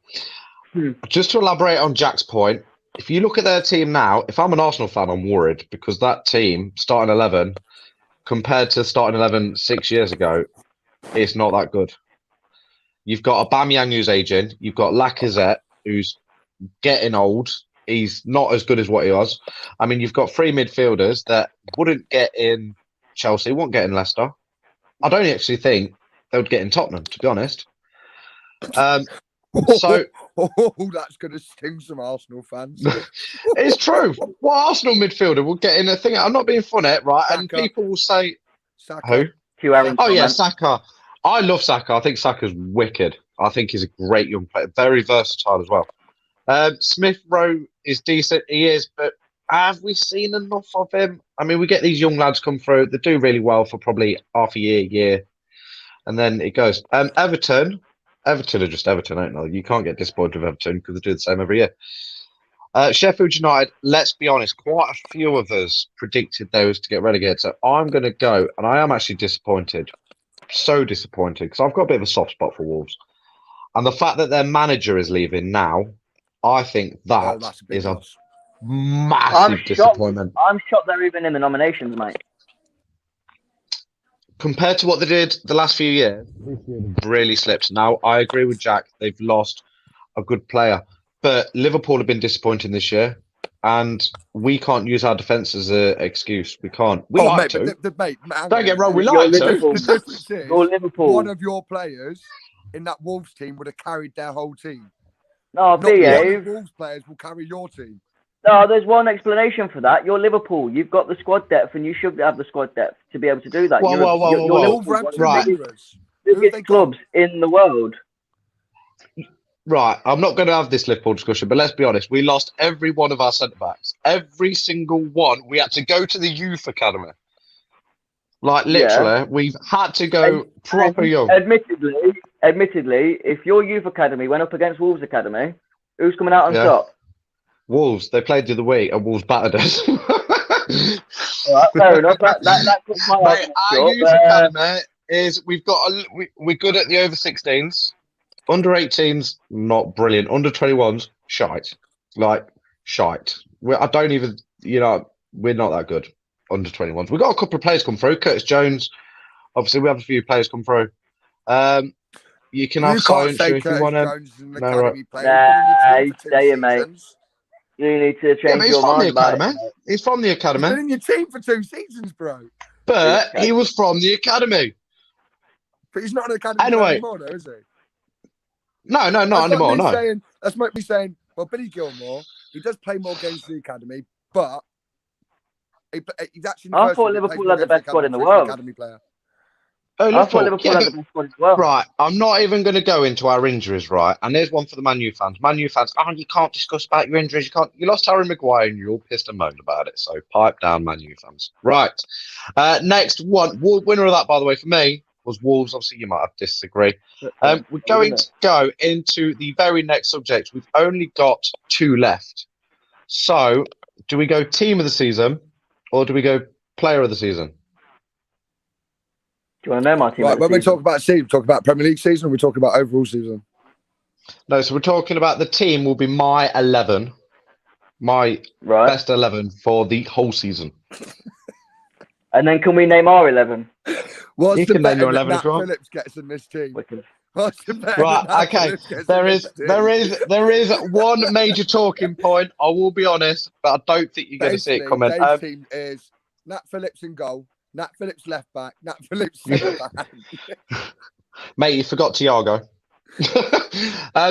Just to elaborate on Jack's point, if you look at their team now, if I'm an Arsenal fan, I'm worried because that team starting 11. Compared to starting 11 6 years ago, it's not that good. You've got Aubameyang who's aging. You've got Lacazette who's getting old. He's not as good as what he was. I mean, you've got 3 midfielders that wouldn't get in Chelsea, won't get in Leicester. I don't actually think they would get in Tottenham, to be honest. So that's going to sting some Arsenal fans. It's true. What Arsenal midfielder will get in a thing? I'm not being funny, right? Saka. And people will say, Saka. Who? Oh yeah, Saka. I love Saka. I think Saka's wicked. I think he's a great young player, very versatile as well. Smith Rowe is decent. He is, but have we seen enough of him? I mean, we get these young lads come through. They do really well for probably half a year, and then it goes. Everton are just Everton, ain't they? You can't get disappointed with Everton because they do the same every year. Sheffield United, let's be honest, quite a few of us predicted those to get relegated. So I'm going to go, and I am actually disappointed. So disappointed because I've got a bit of a soft spot for Wolves. And the fact that their manager is leaving now, I think that's a big is a loss. massive disappointment. I'm shocked they're even in the nominations, mate. Compared to what they did the last few years, this year they've really slipped. Now, I agree with Jack. They've lost a good player. But Liverpool have been disappointing this year, and we can't use our defence as an excuse. We can't. We like to. Don't get wrong, we like to. The difference is, Liverpool. one of your players in that Wolves team would have carried their whole team. No, Not one of the Wolves players will carry your team. No, there's one explanation for that. You're Liverpool. You've got the squad depth, and you should have the squad depth to be able to do that. Whoa. Right. Biggest clubs in the world. Right, I'm not going to have this Liverpool discussion, but let's be honest. We lost every one of our centre-backs. Every single one. We had to go to the youth academy. Like, literally, we've had to go proper young. Admittedly, if your youth academy went up against Wolves academy, who's coming out on top? Wolves. They played the other week, and Wolves battered us. All right, fair enough. That puts my Mate, our youth academy is we're good at the over 16s. Under 18s, not brilliant. Under 21s, shite. Like, shite. I don't even, we're not that good. Under 21s. We've got a couple of players come through. Curtis Jones. Obviously, we have a few players come through. You can have Science if you want to. Stay in, mate. You need to change your mind about it. He's from the academy. He's been in your team for 2 seasons, bro. But he was from the academy. But he's not an academy anymore, though, is he? No, not anymore. No. That's like me saying, well, Billy Gilmore, he does play more games for the academy, but he's actually. I thought Liverpool had the best squad in the world. Academy player. I thought Liverpool had the best squad as well. Right, I'm not even going to go into our injuries, right? And there's one for the Man U fans. Man U fans, you can't discuss about your injuries. You lost Harry Maguire and you're all pissed and moaned about it. So pipe down, Man U fans. Right. Next one. Winner of that, by the way, for me, was Wolves. Obviously, you might have disagree. We're going to go into the very next subject. We've only got 2 left. So, do we go team of the season or do we go player of the season? Do you want to know my team? Right, when we talk about season, we talk about Premier League season, or we talk about overall season? No, so we're talking about the team will be my 11. My best 11 for the whole season. And then can we name our 11? What's you the can name your 11 Nat as well. Phillips gets in this team? Right, okay. There is one major talking point. I will be honest, but I don't think you're going to see it coming. Dave's team is Nat Phillips in goal, Nat Phillips left back, Nat Phillips centre back. Mate, you forgot Thiago.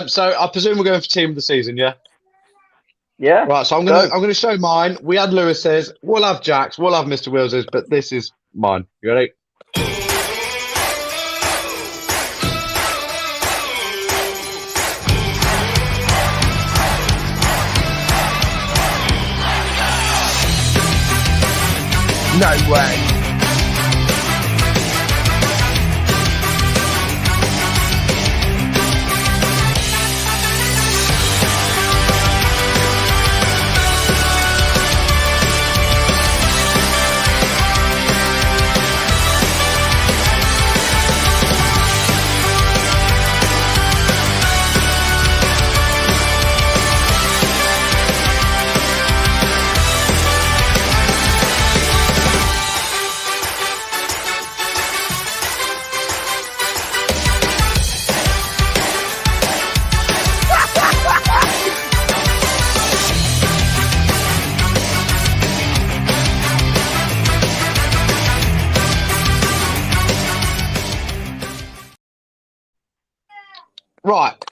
So I presume we're going for team of the season, yeah? Yeah. Right, so I'm gonna show mine. We had Lewis's, we'll have Jack's, we'll have Mr. Wills's, but this is mine. You ready? No way. Right.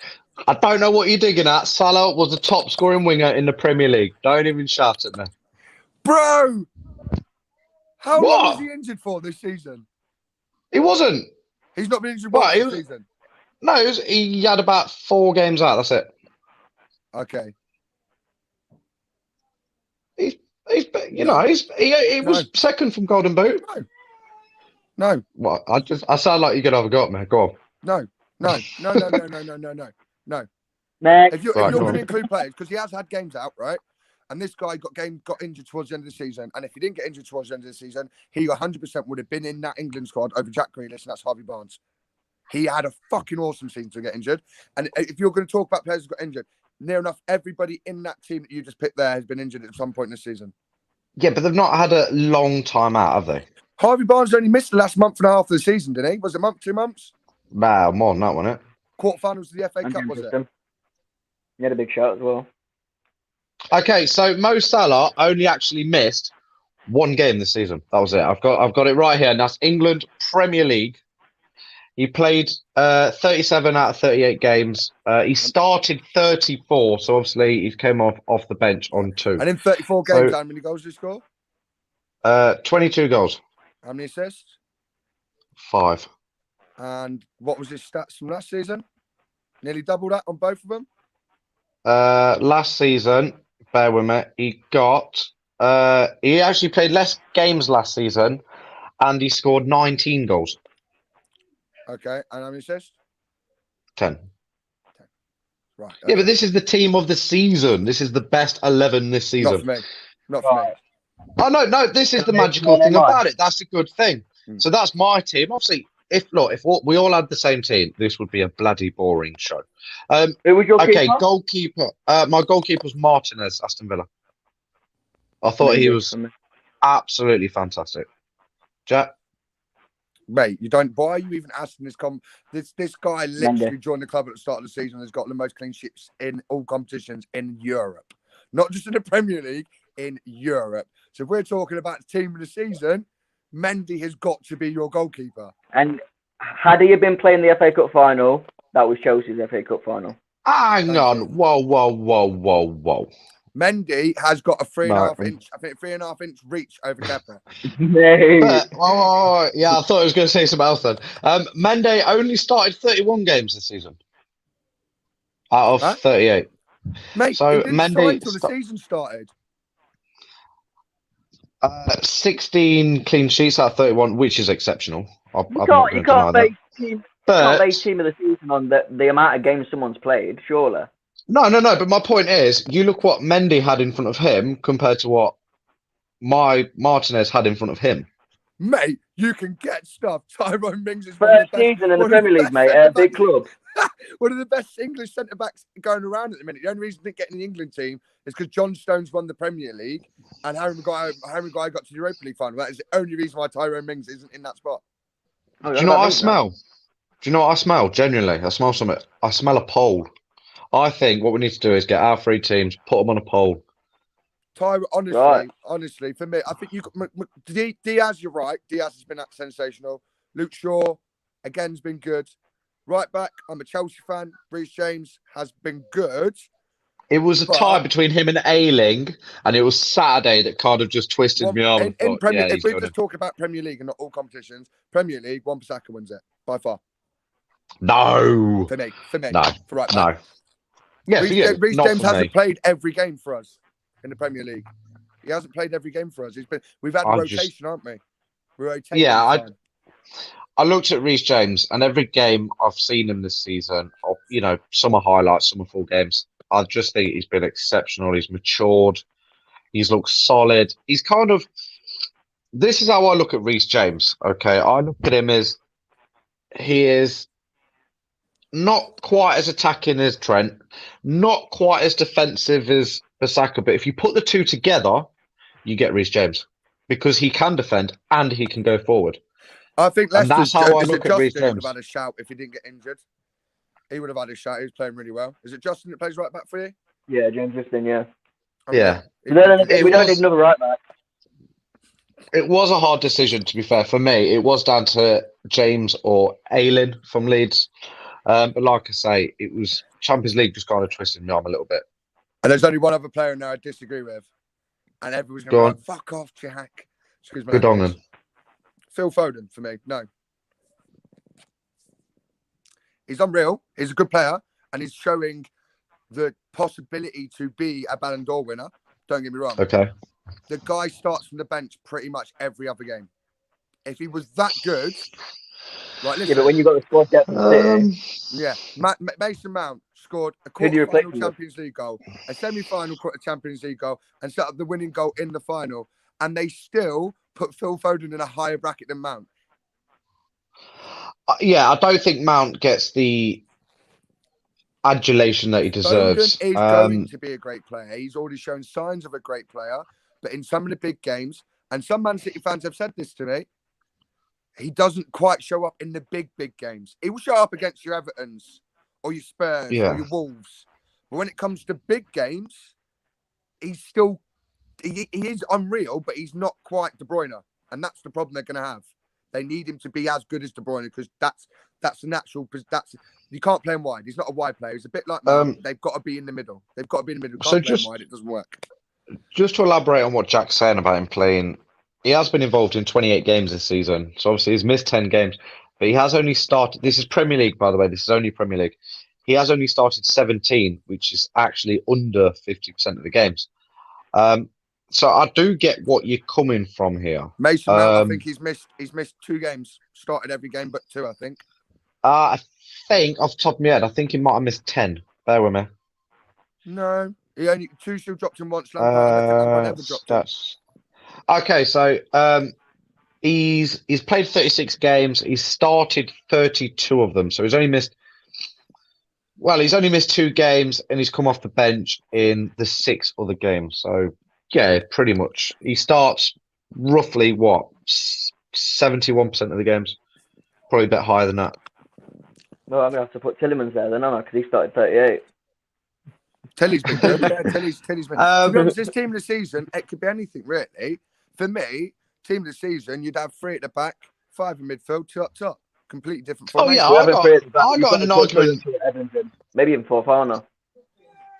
I don't know what you're digging at. Salah was the top scoring winger in the Premier League. Don't even shout at me. Bro! How long was he injured for this season? He wasn't. He's not been injured this season? No, he had about 4 games out. That's it. Okay. He was second from Golden Boot. No. What? I sound like you're going to have a go at me. Go on. No. Next. If you're Right, go going to on. include players, because he has had games out, right? And this guy got injured towards the end of the season. And if he didn't get injured towards the end of the season, he 100% would have been in that England squad over Jack Grealish, and that's Harvey Barnes. He had a fucking awesome season to get injured. And if you're going to talk about players who got injured, near enough everybody in that team that you just picked there has been injured at some point in the season. Yeah, but they've not had a long time out, have they? Harvey Barnes only missed the last month and a half of the season, didn't he? Was it a month, 2 months? Nah, more than that, wasn't it? Quarterfinals of the FA Cup, was it? He had a big shout as well. Okay, so Mo Salah only actually missed one game this season. That was it. I've got it right here, and that's England Premier League. He played 37 out of 38 games. He started 34, so obviously he came off the bench on 2. And in 34 games, how many goals did he score? 22 goals. How many assists? 5. And what was his stats from last season? Nearly double that on both of them? Last season, bear with me, he actually played less games last season, and he scored 19 goals. Okay, and how many assists? 10. Right. Yeah, but this is the team of the season. This is the best 11 this season. Not for me. Not for me. Oh, no, this is the magical thing about it. That's a good thing. So that's my team. Obviously, if we all had the same team, this would be a bloody boring show. Who was your keeper? Goalkeeper. My goalkeeper was Martinez, Aston Villa. I thought he was absolutely fantastic. Jack? Mate, you don't. Why are you even asking this? This guy literally joined the club at the start of the season and has got the most clean sheets in all competitions in Europe, not just in the Premier League, in Europe. So if we're talking about the team of the season, Mendy has got to be your goalkeeper. And had he been playing the FA Cup final, that was Chelsea's FA Cup final. Hang on. Whoa. Mendy has got a 3.5 inch, I think 3.5 inch reach over Kepa. No. Yeah, I thought I was going to say something else then. Mendy only started 31 games this season out of 38. Mate, so he didn't Mendy until the season started. 16 clean sheets out of 31, which is exceptional. You can't base team of the season on the amount of games someone's played, surely. No. But my point is, you look what Mendy had in front of him compared to what Martinez had in front of him. Mate, you can get stuff. Tyrone Mings is first season in the Premier League, mate. A big club. One of the best English centre backs going around at the minute. The only reason he didn't get in the England team is because John Stones won the Premier League and Harry Maguire got to the Europa League final. That is the only reason why Tyrone Mings isn't in that spot. Do you know what I smell? Do you know what I smell? Genuinely, I smell something. I smell a poll. I think what we need to do is get our 3 teams, put them on a poll. Honestly, for me, I think you got Diaz. You're right. Diaz has been sensational. Luke Shaw, again, has been good. Right back, I'm a Chelsea fan. Reece James has been good. It was a tie between him and Ayling, and it was Saturday that kind of just twisted me arm. If we just talk about Premier League and not all competitions, Premier League, Wan-Bissaka wins it by far. No. For me. No. For right back. No. Yeah, Reece James hasn't played every game for us in the Premier League. He hasn't played every game for us. We've had rotation, aren't we? We're rotating. Yeah, I looked at Reece James, and every game I've seen him this season, some are highlights, some are full games. I just think he's been exceptional. He's matured. He's looked solid. He's kind of... This is how I look at Reece James, okay? I look at him as... He is not quite as attacking as Trent, not quite as defensive as Bissaka, but if you put the two together, you get Reece James. Because he can defend and he can go forward. I think that's how I look at Reece James. Would have had a shout if he didn't get injured. He would have had a shout. He was playing really well. Is it Justin that plays right back for you? Yeah, James Justin, yeah. Yeah. We don't need another right back. It was a hard decision, to be fair. For me, it was down to James or Ayling from Leeds. But like I say, it was Champions League just kind of twisted me arm a little bit. And there's only one other player in there I disagree with. And everyone's going to be like, fuck off, Jack. Excuse me. Good on him. Phil Foden for me. No. He's unreal. He's a good player. And he's showing the possibility to be a Ballon d'Or winner. Don't get me wrong. Okay. The guy starts from the bench pretty much every other game. If he was that good... Right, listen. Yeah, but when you've got the squad depth, yeah, Mason Mount scored a Who do you replace quarter-final him with? Champions League goal, a semi-final Champions League goal, and set up the winning goal in the final, and they still put Phil Foden in a higher bracket than Mount. Yeah, I don't think Mount gets the adulation that he deserves. Foden is going to be a great player. He's already shown signs of a great player, but in some of the big games, and some Man City fans have said this to me, he doesn't quite show up in the big games. He will show up against your Evertons or your Spurs or your Wolves. But when it comes to big games, he's still, he is unreal, but he's not quite De Bruyne. And that's the problem they're going to have. They need him to be as good as De Bruyne because that's the natural. You can't play him wide. He's not a wide player. He's a bit like Mount. They've got to be in the middle. They've got to be in the middle. Can't play him wide. It doesn't work. Just to elaborate on what Jack's saying about him playing, he has been involved in 28 games this season. So obviously he's missed 10 games, but he has only started. This is Premier League, by the way. This is only Premier League. He has only started 17, which is actually under 50% of the games. So I do get what you're coming from here. Mason Mount, I think he's missed 2 games. Started every game but 2, I think. I think off the top of my head, I think he might have missed 10. Bear with me. No, he only Tuchel dropped him once. Lampard never dropped him. Okay, so he's played 36 games. He's started 32 of them. So he's only missed 2 games, and he's come off the bench in the 6 other games. So yeah, pretty much. He starts roughly 71% of the games. Probably a bit higher than that. Well, I'm gonna have to put Tillemans there then, aren't I? Because he started 38. Tilly's been good. Yeah, Tilly's been. To be honest, this team of the season, it could be anything really. For me, team of the season, you'd have 3 at the back, 5 in midfield, 2 up top. Completely different. Oh yeah, I got an argument. Maybe even 4 Farner.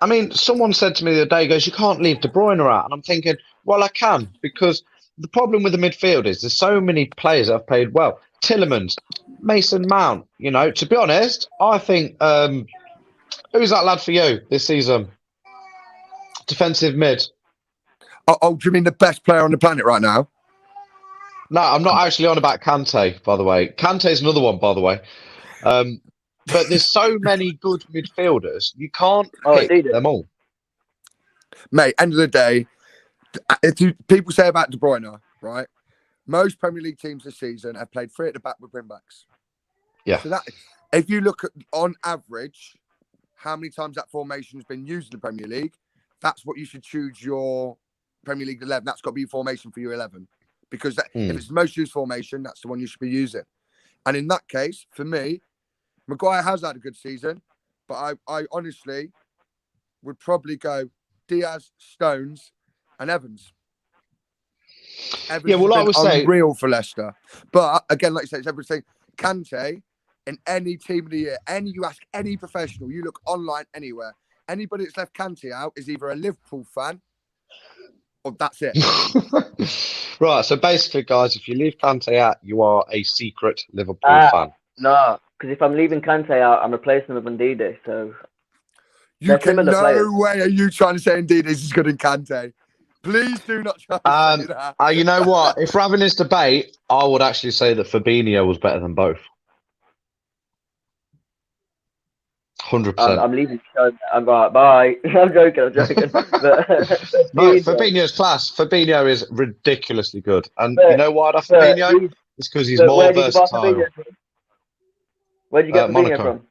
I mean, someone said to me the other day, goes, you can't leave De Bruyne out. And I'm thinking, well, I can, because the problem with the midfield is there's so many players that have played well. Tillemans, Mason Mount, to be honest, I think, who's that lad for you this season? Defensive mid. Oh, do you mean the best player on the planet right now? No, I'm not actually on about Kante, by the way. Kante's another one, by the way. But there's so many good midfielders, you can't pick them all. Mate, end of the day, people say about De Bruyne, right? Most Premier League teams this season have played 3 at the back with wing backs. Yeah. So that, if you look at, on average, how many times that formation has been used in the Premier League, that's what you should choose your Premier League 11. That's got to be formation for your 11. Because if it's the most used formation, that's the one you should be using. And in that case, for me, Maguire has had a good season, but I honestly would probably go Diaz, Stones, and Evans. Evans I would say unreal for Leicester. But again, like you say, it's everything. Kante, in any team of the year, you ask any professional, you look online anywhere, anybody that's left Kante out is either a Liverpool fan or that's it. Right, so basically, guys, if you leave Kante out, you are a secret Liverpool fan. No, because if I'm leaving Kante out, I'm replacing him with Ndidi. So no way are you trying to say Ndidi is as good as Kante. Please do not try to say that. You know what? If we're having this debate, I would actually say that Fabinho was better than both. 100%. I'm leaving. I'm right. Bye. I'm joking. But, no, Fabinho's class. Fabinho is ridiculously good. And you know why I Fabinho? It's because he's more versatile. Where did you get Fabinho from?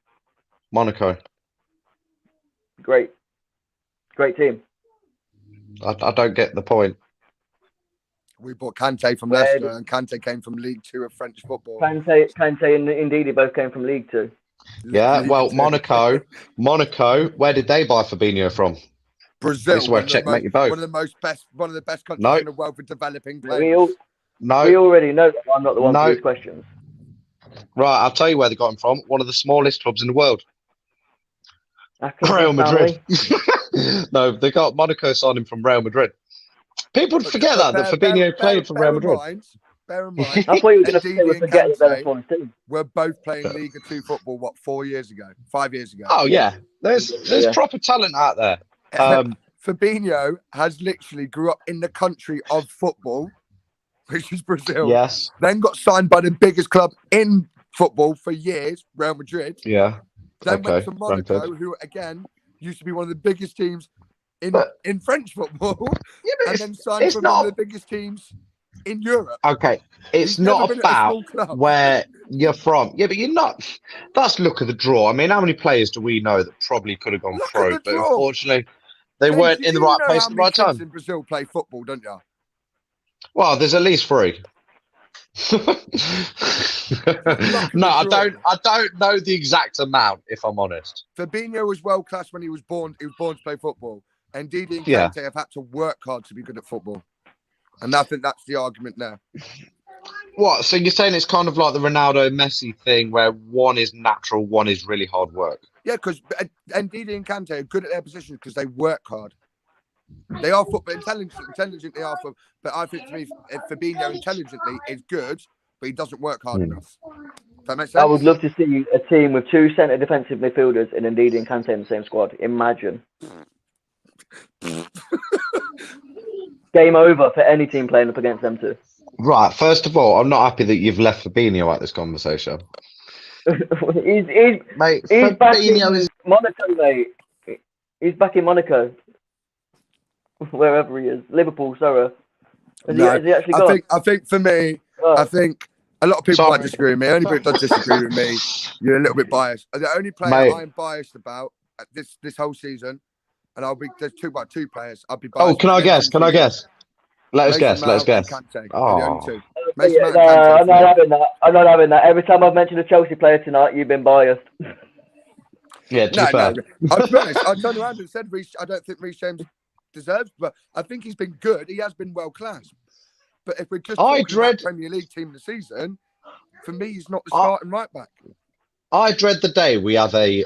Monaco. Great team. I don't get the point. We bought Kante from Leicester, and Kante came from League 2 of French football. Kante and Ndidi both came from League 2. Yeah, well, Monaco. Where did they buy Fabinho from? Brazil. This is where checkmate you both. One of the best countries in the world for developing players. We already know that I'm not the one for these questions. Right, I'll tell you where they got him from. One of the smallest clubs in the world. Real Madrid. No, they got Monaco signed him from Real Madrid. People forget that Fabinho played for Real Madrid. Bear in mind, I thought you were going to say we forget that they're on team. We're both playing League 2 football, 5 years ago? Oh, yeah. There's proper talent out there. Fabinho has literally grew up in the country of football, which is Brazil. Yes. Then got signed by the biggest club in football for years, Real Madrid. Yeah. Then went to Okay, Monaco, granted. who again used to be one of the biggest teams in But- French football, Yeah, but and then signed it's for one of not the biggest teams in Europe. okay. It's He's never not been at a about small club. where you're from. Yeah, but you're not. That's look at the draw. I mean, how many players do we know that probably could have gone Look at pro, the but draw. unfortunately they James, weren't in the you right know place how at the many right kids time. in Brazil play football, don't you? Well, there's at least 3. No, I don't know the exact amount, if I'm honest. Fabinho was world class when he was born. He was born to play football, and Didi and Yeah. Kante have had to work hard to be good at football. And I think that's the argument there. What? So you're saying it's kind of like the Ronaldo Messi thing, where one is natural, one is really hard work. Yeah, because Didi and Kante are good at their positions because they work hard. They are football intelligent. They are, but I think to me, Fabinho intelligently is good, but he doesn't work hard enough. Does that make sense? I would love to see a team with 2 centre defensive midfielders and Ndidi and Kante in the same squad. Imagine. Game over for any team playing up against them 2. Right. First of all, I'm not happy that you've left Fabinho out this conversation. he's Mate, back in Fabinho is. Monaco, mate. He's back in Monaco. Wherever he is. Liverpool, sorry. Has he actually gone? I think for me, I think a lot of people might disagree with me. Only people that disagree with me, you're a little bit biased. The only player I'm biased about this whole season, and there's two players. I'll be biased. Oh, can I guess? Can I guess? Let us guess. Let us guess. Oh, I'm not having that. I'm not having that. Every time I've mentioned a Chelsea player tonight, you've been biased. Yeah, to be fair. I'll be honest. I turned around and said, I don't think Reece James deserves, but I think he's been good. He has been world class. But if we're just talking about Premier League team of the season, for me, he's not the starting right back. I dread the day we have a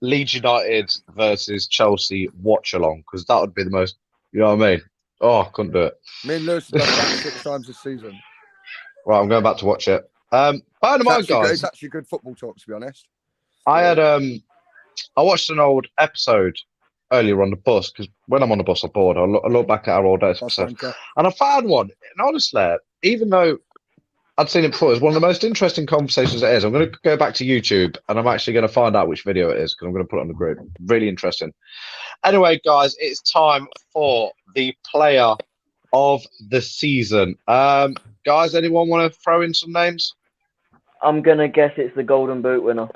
Leeds United versus Chelsea watch along, because that would be the most. You know what I mean? Oh, I couldn't do it. Me and Lewis have done that 6 times this season. Right, I'm going back to watch it. By the mind, guys, it's actually good football talk, to be honest. I watched an old episode earlier on the bus, because when I'm on the bus, I'm bored. I look back at our old episode, and I found one. And honestly, even though I'd seen it before, it's one of the most interesting conversations it is. I'm going to go back to YouTube, and I'm actually going to find out which video it is, because I'm going to put it on the group. Really interesting. Anyway, guys, it's time for the player of the season. Guys, anyone want to throw in some names? I'm going to guess it's the Golden Boot winner.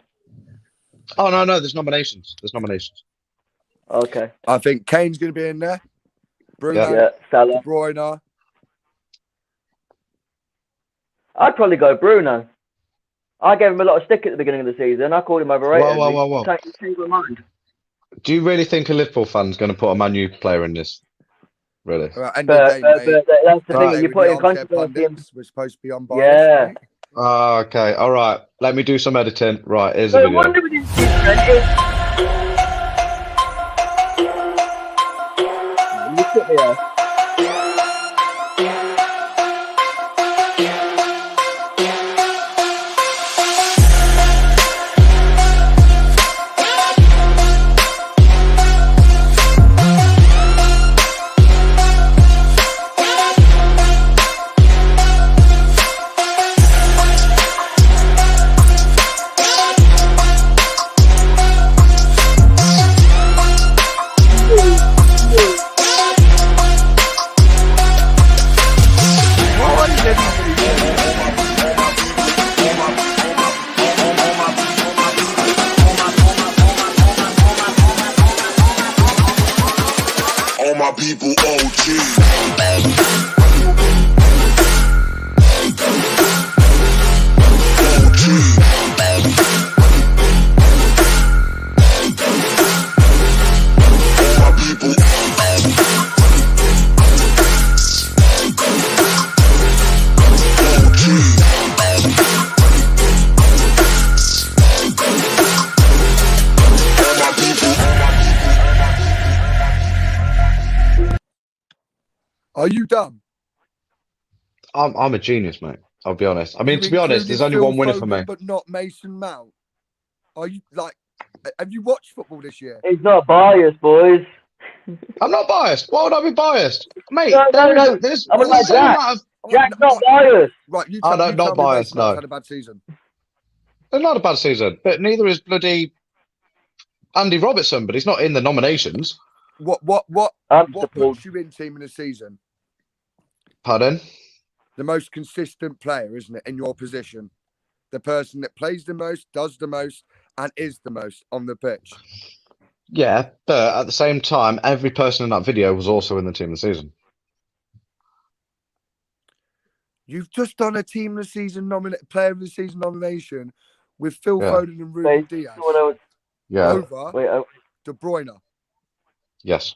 Oh, no, there's nominations. Okay. I think Kane's going to be in there. Bruno, Salah. De Bruyne. I'd probably go Bruno. I gave him a lot of stick at the beginning of the season. I called him overrated. Whoa. Change my mind. Do you really think a Liverpool fan's going to put a Man U player in this? Really? Well, but that's the thing. You put in controversy. We're supposed to be unbiased. Yeah. Right? Oh, okay. All right. Let me do some editing. Right. Here's the No video. wonder we didn't see it. Look at me. All my people OG. Are you dumb? I'm a genius, mate. I'll be honest. I mean, to be honest, there's only one winner for me. But not Mason Mount. Are you like? Have you watched football this year? He's not biased, boys. I'm not biased. Why would I be biased, mate? No. I'm like Jack. Jack's not biased. Right, you not tell me biased. Mason Mount's No, had a bad season. not a bad season, but neither is bloody Andy Robertson, but he's not in the nominations. What puts you in team in the season? Pardon? The most consistent player, isn't it, in your position? The person that plays the most, does the most, and is the most on the pitch. Yeah, but at the same time, every person in that video was also in the team of the season. You've just done a team of the season player of the season nomination with Phil Foden and Ruben Diaz. Yeah. Over De Bruyne. Yes.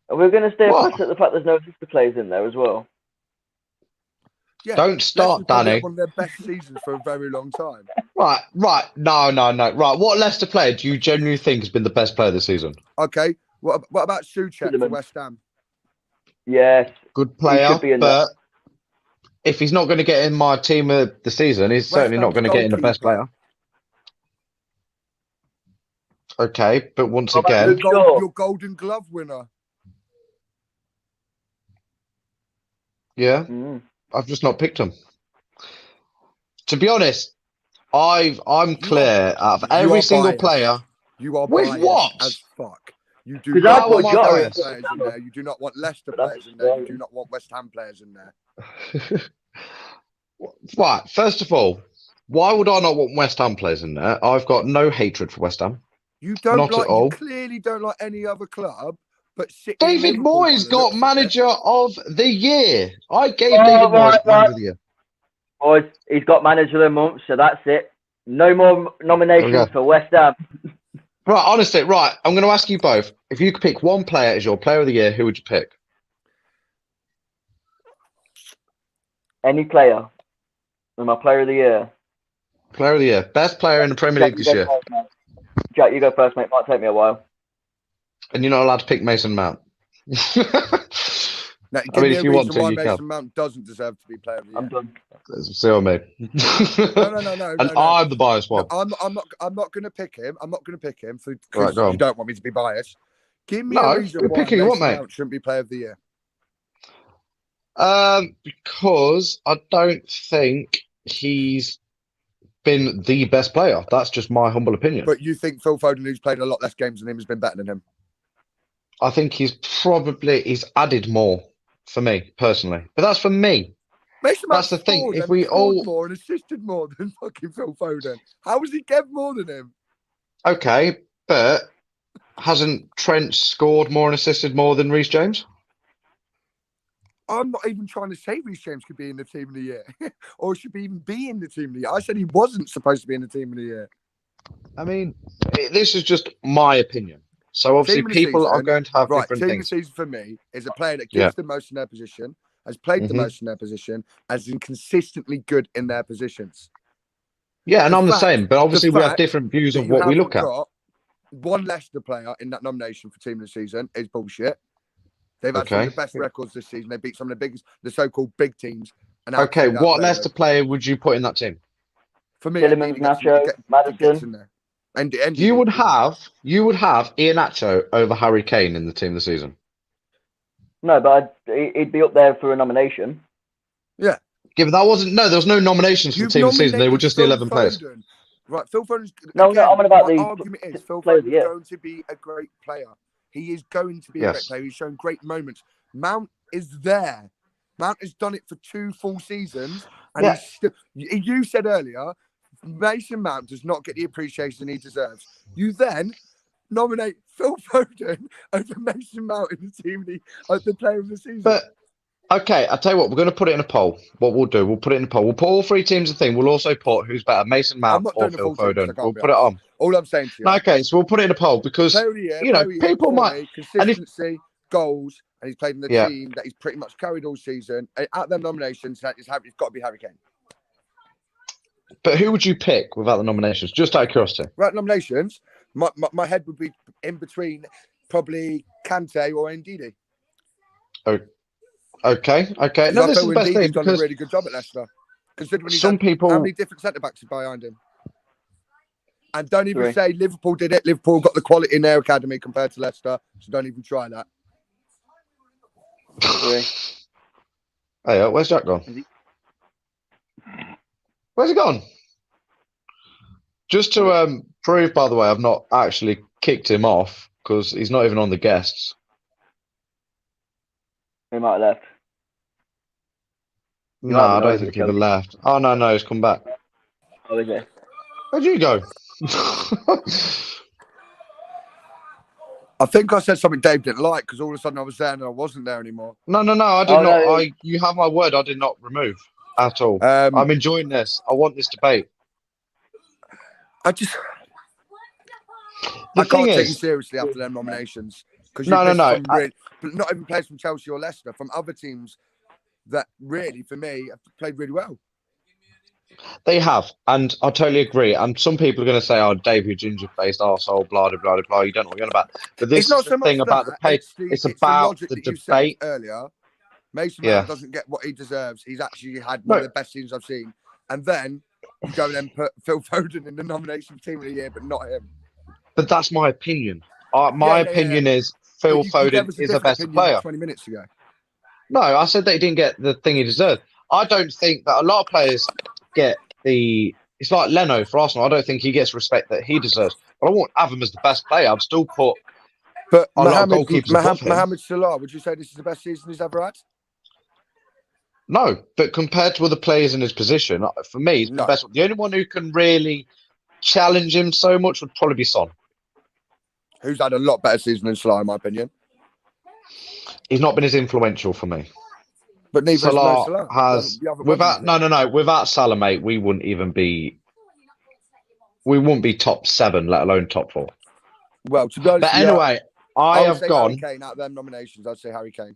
Are we going to stay at the fact there's no sister players in there as well? Yeah. Don't start, Danny. One of their best seasons for a very long time. Right. No. Right. What Leicester player do you genuinely think has been the best player this season? Okay. What about Souček for West Ham? Yes. Good player, but if he's not going to get in my team of the season, he's certainly not going to get in the best player. Okay, but once again... Your Golden Glove winner. Yeah, I've just not picked him. To be honest, I'm clear out of every single player. You are with what? As fuck. You do not want players in there. You do not want Leicester players in there. You do not want West Ham players in there. Right. First of all, why would I not want West Ham players in there? I've got no hatred for West Ham. You don't not like. At all. You clearly don't like any other club. But David Moyes got manager of the year. I gave David Moyes manager of the year. Boys, he's got manager of the month, so that's it. No more nominations for West Ham. Right, honestly, right. I'm going to ask you both. If you could pick one player as your player of the year, who would you pick? Any player. My player of the year. Player of the year. Best player in the Premier League this year. Jack, you go first, mate. Might take me a while. And you're not allowed to pick Mason Mount. Now, I mean, if you want to, you Mason can. Mount doesn't deserve to be player of the year. I'm done. See what I mean? No. And I'm the biased one. I'm not going to pick him. I'm not going to pick him because you don't want me to be biased. Give me a reason why Mason Mount shouldn't be player of the year. Because I don't think he's been the best player. That's just my humble opinion. But you think Phil Foden, who's played a lot less games than him, has been better than him? I think he's added more for me personally, but that's for me. That's the thing. If we all more and assisted more than fucking Phil Foden, how was he get more than him? Okay, but hasn't Trent scored more and assisted more than Reece James? I'm not even trying to say Reece James could be in the team of the year, or should even be in the team of the year. I said he wasn't supposed to be in the team of the year. I mean, this is just my opinion. So obviously people are going to have different things. Team of the season for me is a player that gives the most in their position, has played the most in their position, has been consistently good in their positions. Yeah, and I'm the same, but obviously we have different views of what we look at. One Leicester player in that nomination for team of the season is bullshit. They've had some of the best records this season. They beat some of the so-called big teams. And what Leicester player would you put in that team? For me, Tielemans, Nacho, Maddison. You would have Iheanacho over Harry Kane in the team of the season. No, but he'd be up there for a nomination. Yeah. Yeah, but there was no nominations for the team of the season. They were just the 11 players. Right, Phil Foden's... No, I'm on about the argument is Phil Foden's going to be a great player. He is going to be a great player. He's shown great moments. Mount is there. Mount has done it for 2 full seasons. And he's still... You said earlier... Mason Mount does not get the appreciation he deserves. You then nominate Phil Foden over Mason Mount in the team as the player of the season. But okay, I'll tell you what, we're going to put it in a poll. What we'll do, we'll put it in a poll. We'll put all 3 teams a thing. We'll also put who's better, Mason Mount or Phil Foden. We'll put it on. All I'm saying to you. Okay, so we'll put it in a poll because people might consistency, goals, and he's played in the team that he's pretty much carried all season. Out them nominations, it's got to be Harry Kane. But who would you pick without the nominations? Just out of curiosity. Right, nominations. My head would be in between probably Kante or Ndidi. Oh, okay. No, this is the best thing. He's done a really good job at Leicester. Considering how many different centre-backs are behind him. And don't even say Liverpool did it. Liverpool got the quality in their academy compared to Leicester. So don't even try that. Hey, where's Jack gone? Where's he gone? Just to prove, by the way, I've not actually kicked him off because he's not even on the guests. He might have left. No, I don't think he ever left. Oh, no, he's come back. Oh, is it? Where'd you go? I think I said something Dave didn't like because all of a sudden I was there and I wasn't there anymore. No, I did not. You have my word. I did not remove at all. I'm enjoying this. I want this debate. I can't take you seriously after them nominations because no. Really, but not even players from Chelsea or Leicester, from other teams that really, for me, have played really well. They have, and I totally agree. And some people are going to say, "Oh, Dave, you ginger-faced arsehole, blah blah blah blah." You don't know what you're on about. But this is the thing about the pay. It's about the debate. Earlier, Mason Mount doesn't get what he deserves. He's actually had one of the best seasons I've seen, and then you go and then put Phil Foden in the nomination team of the year, but not him. But that's my opinion. My opinion is Phil Foden is a better player. 20 minutes ago. No, I said that he didn't get the thing he deserved. I don't think that a lot of players get the. It's like Leno for Arsenal. I don't think he gets respect that he deserves. But I won't have him as the best player. I'd still put. But Mohamed Salah, would you say this is the best season he's ever had? No, but compared to other players in his position, for me, he's the best one. The only one who can really challenge him so much would probably be Son. Who's had a lot better season than Salah, in my opinion. He's not been as influential for me. But neither Salah has. Without Salah, mate, we wouldn't be top 7, let alone top 4. Well, to be honest, but anyway, I have gone. Harry Kane out of them nominations. I'd say Harry Kane.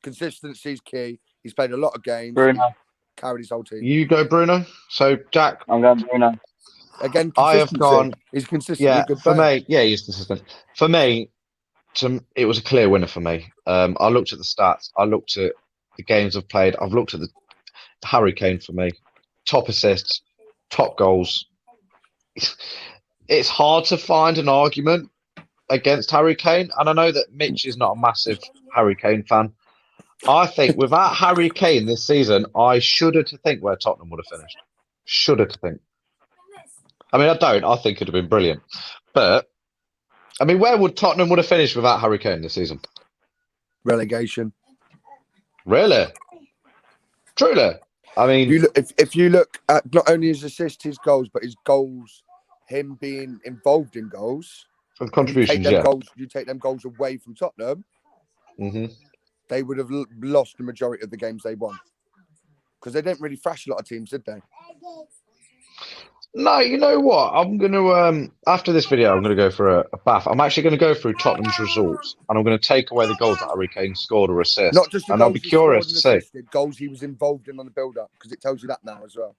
Consistency is key. He's played a lot of games. Bruno. Carried his whole team. You go, Bruno. So, Jack. I'm going Bruno. Again, I have gone. He's consistent. Yeah, for me, he's consistent. For me, it was a clear winner for me. I looked at the stats. I looked at the games I've played. I've looked at the Harry Kane for me. Top assists, top goals. It's hard to find an argument against Harry Kane. And I know that Mitch is not a massive Harry Kane fan. I think without Harry Kane this season, I shudder to think where Tottenham would have finished. Shudder to think. I mean, I don't. I think it'd have been brilliant. But, I mean, where would Tottenham would have finished without Harry Kane this season? Relegation. Really? Truly? I mean... If you look at not only his assists, his goals, but his goals, him being involved in goals... For the contributions, you take them goals away from Tottenham, mm-hmm. They would have lost the majority of the games they won. Because they didn't really thrash a lot of teams, did they? No, you know what? I'm going to, after this video, I'm going to go for a bath. I'm actually going to go through Tottenham's results, and I'm going to take away the goals that Harry Kane scored or assist. Not just the and goals I'll be curious to see. Goals he was involved in on the build-up, because it tells you that now as well.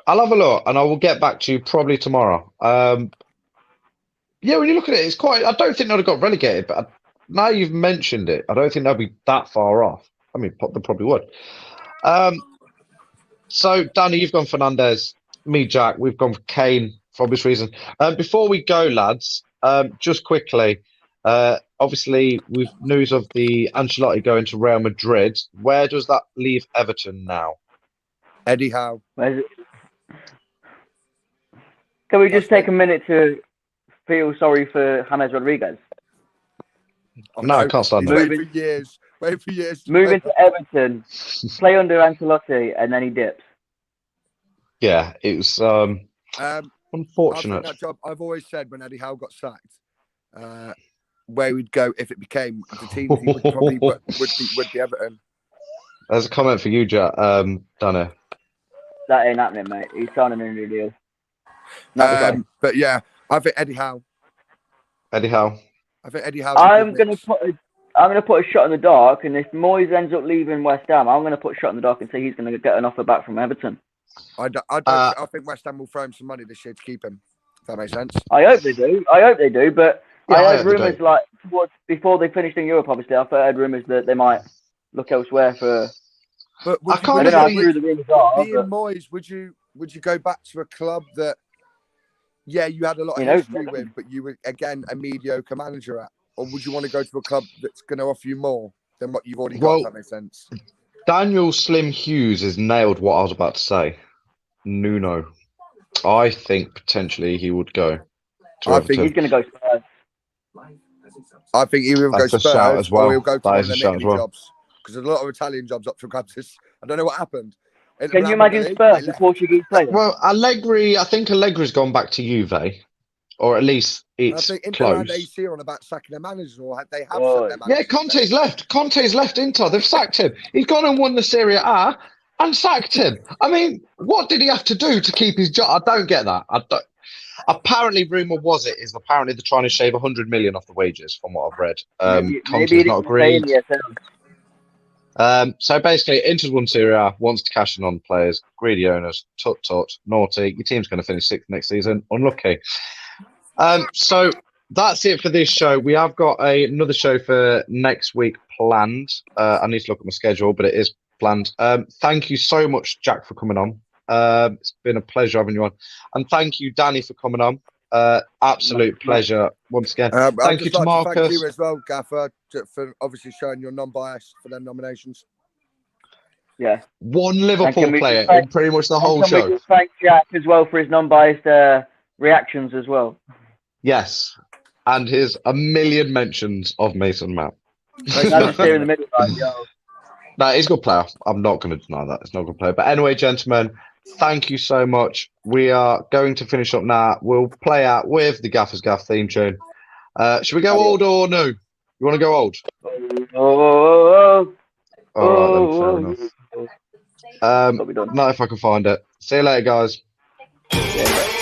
I'll have a look, and I will get back to you probably tomorrow. Yeah, when you look at it, it's quite... I don't think they'd have got relegated, but now you've mentioned it, I don't think they'll be that far off. I mean, they probably would. So, Danny, you've gone Fernandes. Me, Jack, we've gone for Kane for obvious reasons. Before we go, lads, just quickly, obviously, with news of the Ancelotti going to Real Madrid, where does that leave Everton now? Eddie Howe. Can we just take a minute to feel sorry for James Rodriguez? No, I can't stand that. Wait for years. Moving to Everton, play under Ancelotti, and then he dips. Yeah, it was unfortunate. That job, I've always said when Eddie Howe got sacked, where we'd go if it became the team he would probably would be Everton. There's a comment for you, Jack, Danny. That ain't happening, mate. He's signing a new deal. But yeah, I think Eddie Howe. Eddie Howe. I think Eddie Howe. I'm gonna put a shot in the dark, and if Moyes ends up leaving West Ham, I'm gonna put a shot in the dark and say he's gonna get an offer back from Everton. I think West Ham will throw him some money this year to keep him. If that makes sense. I hope they do. But yeah, I heard rumours before they finished in Europe. Obviously, I've heard rumours that they might look elsewhere for. But I don't know who the rumours are. Being Moyes, would you go back to a club that? Yeah, you had a lot of history with, but you were, again, a mediocre manager at. Or would you want to go to a club that's going to offer you more than what you've already got, if that makes sense? Daniel Slim Hughes has nailed what I was about to say. Nuno. I think potentially he would go to I Everton. think He's going to go Spurs. I think he will go That's a shout Spurs as well. or he'll go to That one is of a the shout as Italy well. jobs because there's a lot of Italian jobs up for grabs. I don't know what happened. Inter Can you Milan won the imagine league, Spurs, they the left. Portuguese player? Well, Allegri, I think Allegri's gone back to Juve, or at least And I it's think Inter and close. AC are on about sacking their managers, or they have Oh, sacked their Yeah, managers. Conte's left. Conte's left Inter. They've sacked him. He's gone and won the Serie A and sacked him. I mean, what did he have to do to keep his job? I don't get that. Apparently, rumor was it is apparently they're trying to shave 100 million off the wages, from what I've read. maybe Conte's he not didn't stay in agreed. the ESL. So basically, Inter's won Serie A, wants to cash in on players, greedy owners, tut, naughty. Your team's going to finish 6th next season. Unlucky. So that's it for this show. We have got another show for next week planned. I need to look at my schedule, but it is planned. Thank you so much, Jack, for coming on. It's been a pleasure having you on. And thank you, Danny, for coming on. Absolute pleasure once again. Thank you to Marcus. Thank you as well, Gaffer, for obviously showing your non-bias for them nominations. Yeah. One Liverpool we player just in pretty much the whole can show. we just thank Jack as well for his non-biased reactions as well? Yes. And his a million mentions of Mason Mount. Now just here in the middle, like, yo. No, he's a good player. I'm not going to deny that. It's not a good player. But anyway, gentlemen, thank you so much. We are going to finish up now. We'll play out with the Gaffas Gaff theme tune. Should we go old or new? You want to go old? All right, then. Fair enough. Not if I can find it. See you later, guys. Yeah.